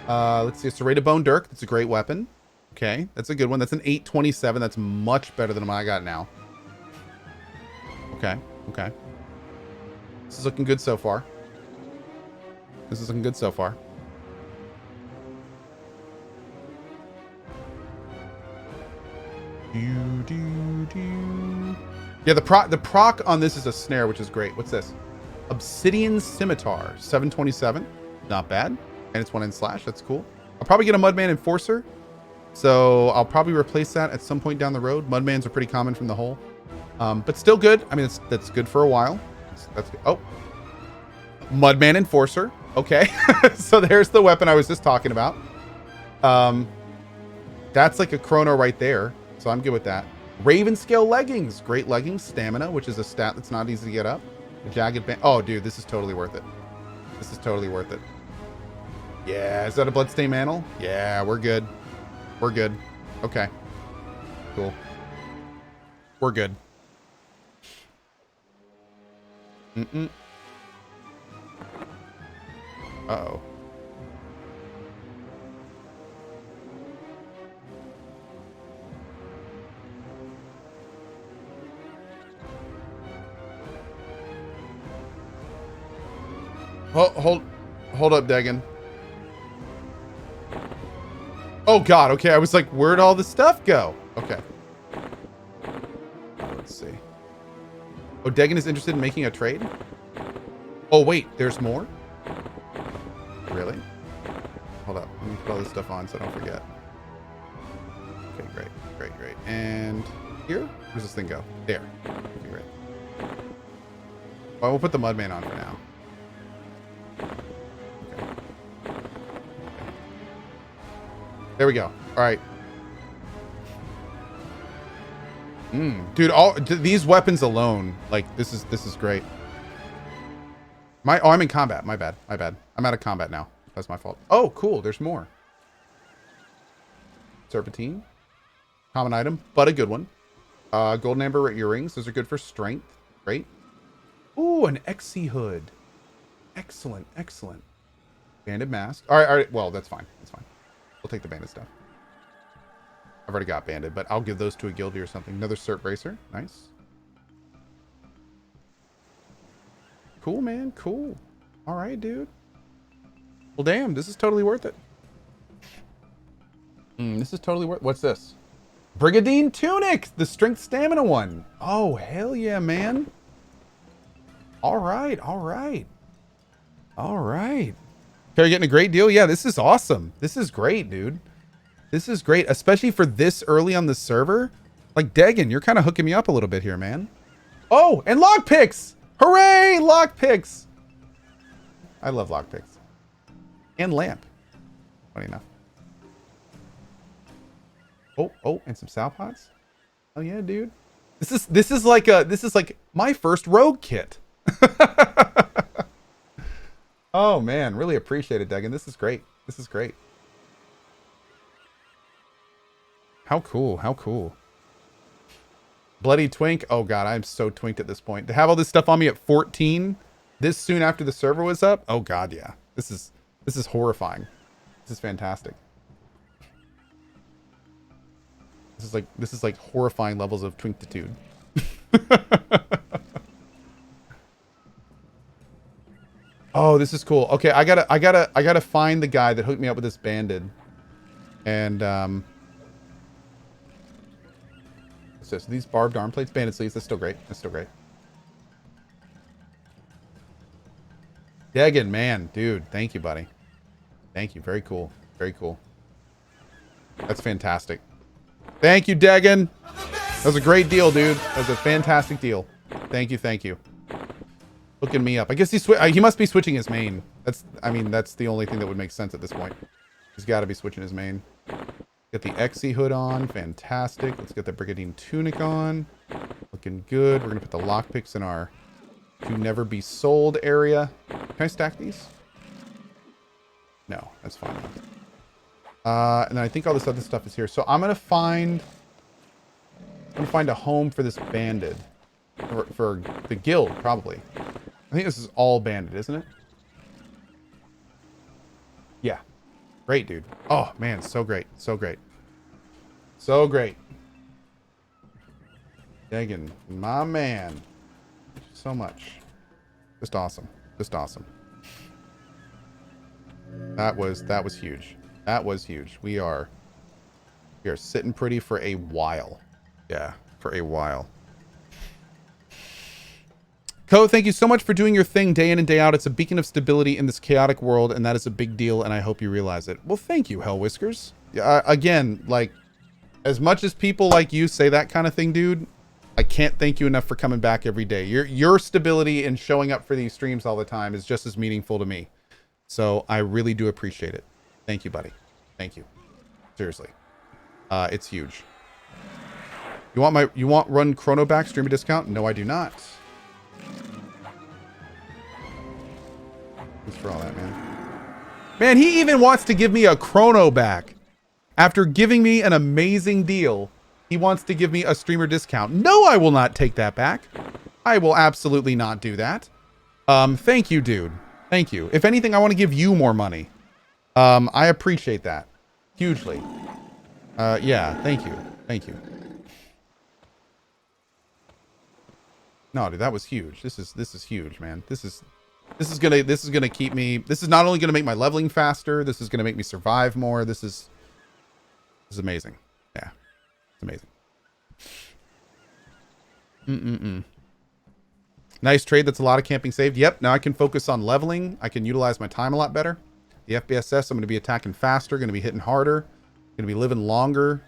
Let's see. A serrated bone dirk. That's a great weapon. Okay, that's a good one. That's an 827. That's much better than what I got now. Okay. Okay. This is looking good so far. This is looking good so far. Yeah, the proc on this is a snare, which is great. What's this? Obsidian Scimitar, 727. Not bad. And it's 1 in slash. That's cool. I'll probably get a Mudman Enforcer. So I'll probably replace that at some point down the road. Mudmans are pretty common from the hole. But still good. I mean, that's good for a while. That's good. Oh. Mudman Enforcer. Okay. So there's the weapon I was just talking about. That's like a chrono right there. So I'm good with that. Raven Scale Leggings. Great leggings. Stamina, which is a stat that's not easy to get up. A jagged band. Oh, dude, this is totally worth it. This is totally worth it. Yeah, is that a Bloodstained Mantle? Yeah, we're good. We're good. Okay. Cool. We're good. Uh-oh. Hold up, Dagon. Oh God, okay. I was like, where'd all the stuff go? Okay. Let's see. Oh, Dagon is interested in making a trade? Oh, wait, there's more? Really? Hold up. Let me put all this stuff on so I don't forget. Okay, great, great, great. And here? Where's this thing go? There. Okay, great. Well, we'll put the Mudman on for now. There we go. All right. Dude, these weapons alone, like this is great. I'm in combat. My bad. My bad. I'm out of combat now. That's my fault. Oh, cool. There's more. Serpentine. Common item, but a good one. Golden amber earrings. Those are good for strength. Great. Ooh, an XC hood. Excellent. Excellent. Banded mask. All right. All right. Well, that's fine. That's fine. We'll take the banded stuff. I've already got banded, but I'll give those to a guildie or something. Another Cert Bracer. Nice. Cool, man. Cool. All right, dude. Well, damn. This is totally worth it. This is totally worth it. What's this? Brigandine Tunic. The Strength Stamina one. Oh, hell yeah, man. All right. All right. All right. Are you getting a great deal? Yeah, this is awesome. This is great, dude. This is great, especially for this early on the server. Like, Dagon, you're kind of hooking me up a little bit here, man. Oh, and lockpicks! Hooray, lockpicks! I love lockpicks. And lamp. Funny enough. Oh, and some sow pots. Oh yeah, dude. This is like my first rogue kit. Oh man, really appreciate it, Dagon. This is great. This is great. How cool, how cool. Bloody twink. Oh god, I'm so twinked at this point. To have all this stuff on me at 14 this soon after the server was up. Oh god, yeah. This is horrifying. This is fantastic. This is like horrifying levels of twinktitude. Oh, this is cool. Okay, I gotta find the guy that hooked me up with this banded. And so these barbed arm plates, banded sleeves, that's still great. That's still great. Degan, man, dude, thank you, buddy. Thank you. Very cool. Very cool. That's fantastic. Thank you, Degan. That was a great deal, dude. That was a fantastic deal. Thank you. Thank you. Hooking me up. I guess he must be switching his main. I mean, that's the only thing that would make sense at this point. He's got to be switching his main. Get the XE hood on. Fantastic. Let's get the Brigandine tunic on. Looking good. We're going to put the lockpicks in our to never be sold area. Can I stack these? No, that's fine. And then I think all this other stuff is here. So I'm gonna find a home for this bandit. For the guild, probably. I think this is all bandit, isn't it? Yeah. Great, dude. Oh man, so great. So great. So great. Degan, my man. Thank you so much. Just awesome. Just awesome. That was huge. That was huge. We are sitting pretty for a while. Yeah, for a while. Cohh, thank you so much for doing your thing day in and day out. It's a beacon of stability in this chaotic world, and that is a big deal, and I hope you realize it. Well, thank you, Hell Whiskers. Again, like, as much as people like you say that kind of thing, dude, I can't thank you enough for coming back every day. Your stability and showing up for these streams all the time is just as meaningful to me. So I really do appreciate it. Thank you, buddy. Thank you. Seriously. It's huge. You want Run Chrono back streamer discount? No, I do not. Thanks for all that, man. Man, he even wants to give me a Chrono back. After giving me an amazing deal, he wants to give me a streamer discount. No, I will not take that back. I will absolutely not do that. Thank you, dude. Thank you. If anything, I want to give you more money. I appreciate that. Hugely. Yeah, thank you. Thank you. No, dude, that was huge. This is huge, man. This is gonna keep me. This is not only gonna make my leveling faster. This is gonna make me survive more. This is amazing. Yeah, it's amazing. Nice trade. That's a lot of camping saved. Yep. Now I can focus on leveling. I can utilize my time a lot better. The FBSS, I'm going to be attacking faster. Going to be hitting harder. Going to be living longer.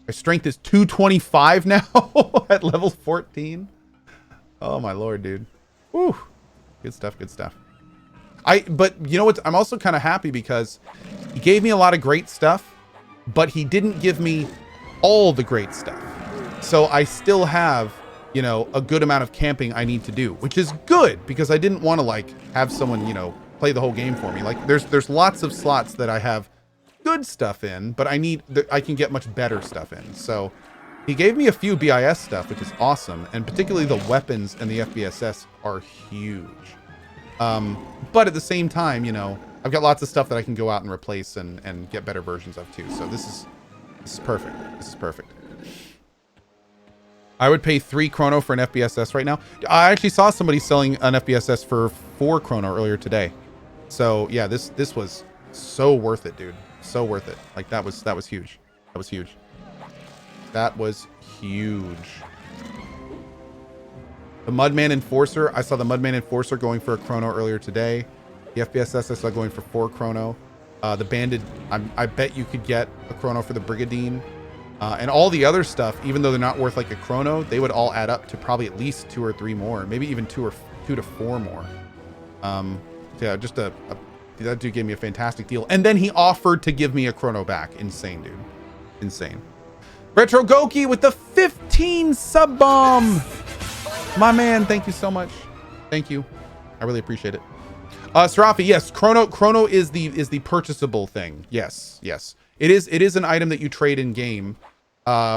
My strength is 225 now at level 14. Oh my lord, dude. Woo. Good stuff. Good stuff. But you know what? I'm also kind of happy because he gave me a lot of great stuff, but he didn't give me all the great stuff. So I still have, you know, a good amount of camping I need to do, which is good because I didn't want to like have someone, you know, play the whole game for me. Like there's lots of slots that I have good stuff in, but I can get much better stuff in. So he gave me a few BIS stuff, which is awesome. And particularly the weapons and the FBSS are huge. But at the same time, you know, I've got lots of stuff that I can go out and replace and get better versions of too. So this is perfect. This is perfect. I would pay 3 chrono for an FBSS right now. I actually saw somebody selling an FBSS for 4 chrono earlier today. So yeah, this was so worth it, dude. So worth it. Like that was huge. That was huge. That was huge. The Mudman Enforcer. I saw the Mudman Enforcer going for a chrono earlier today. The FBSS I saw going for 4 chrono. The Banded, I bet you could get a chrono for the Brigandine. And all the other stuff, even though they're not worth like a chrono, they would all add up to probably at least 2 or 3 more, maybe even 2 to 4 more. Yeah, just that dude gave me a fantastic deal. And then he offered to give me a chrono back. Insane, dude. Insane. Retro Goki with the 15 sub bomb. My man, thank you so much. Thank you. I really appreciate it. Serafi, yes, chrono is the purchasable thing. Yes. It is an item that you trade in game,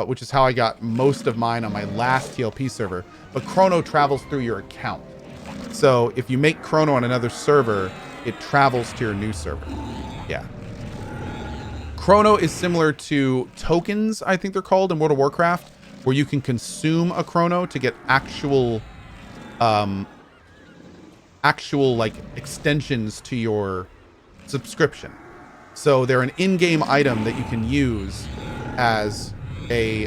which is how I got most of mine on my last TLP server. But chrono travels through your account. So if you make chrono on another server, it travels to your new server. Yeah. Chrono is similar to tokens, I think they're called in World of Warcraft, where you can consume a chrono to get actual like extensions to your subscription. So they're an in-game item that you can use as a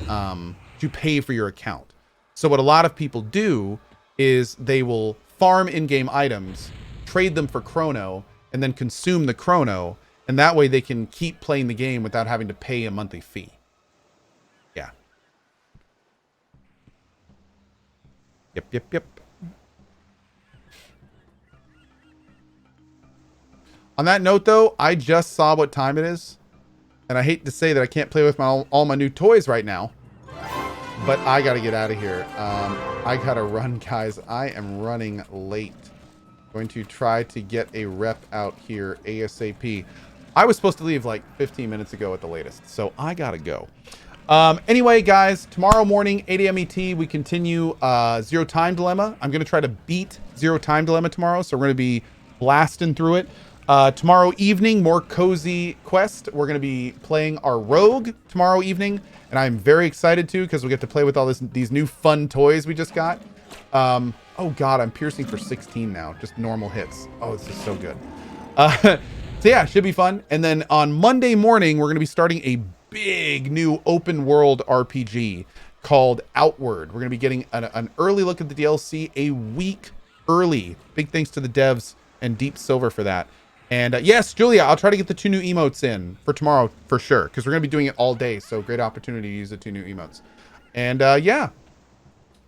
to pay for your account. So what a lot of people do is they will farm in-game items trade them for chrono and then consume the chrono. And that way they can keep playing the game without having to pay a monthly fee. Yeah. Yep. On that note, though, I just saw what time it is. And I hate to say that I can't play with all my new toys right now. But I got to get out of here. I got to run, guys. I am running late. Going to try to get a rep out here ASAP. I was supposed to leave like 15 minutes ago at the latest. So I got to go. Anyway, guys, tomorrow morning, 8 a.m. ET, we continue Zero Time Dilemma. I'm going to try to beat Zero Time Dilemma tomorrow. So we're going to be blasting through it. Tomorrow evening, more Cozy Quest. We're going to be playing our Rogue tomorrow evening. And I'm very excited too, because we get to play with all these new fun toys we just got. Oh God, I'm piercing for 16 now. Just normal hits. Oh, this is so good. So yeah, should be fun. And then on Monday morning, we're going to be starting a big new open world RPG called Outward. We're going to be getting an early look at the DLC a week early. Big thanks to the devs and Deep Silver for that. And yes, Julia, I'll try to get the 2 new emotes in for tomorrow for sure, because we're going to be doing it all day. So great opportunity to use the 2 new emotes. And yeah,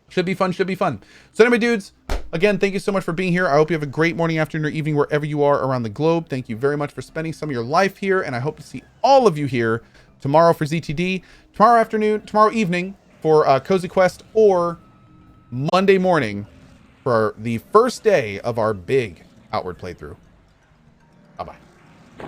should be fun. So anyway, dudes, again, thank you so much for being here. I hope you have a great morning, afternoon, or evening wherever you are around the globe. Thank you very much for spending some of your life here. And I hope to see all of you here tomorrow for ZTD, tomorrow evening for Cozy Quest, or Monday morning for the first day of our big Outward playthrough. Bye-bye.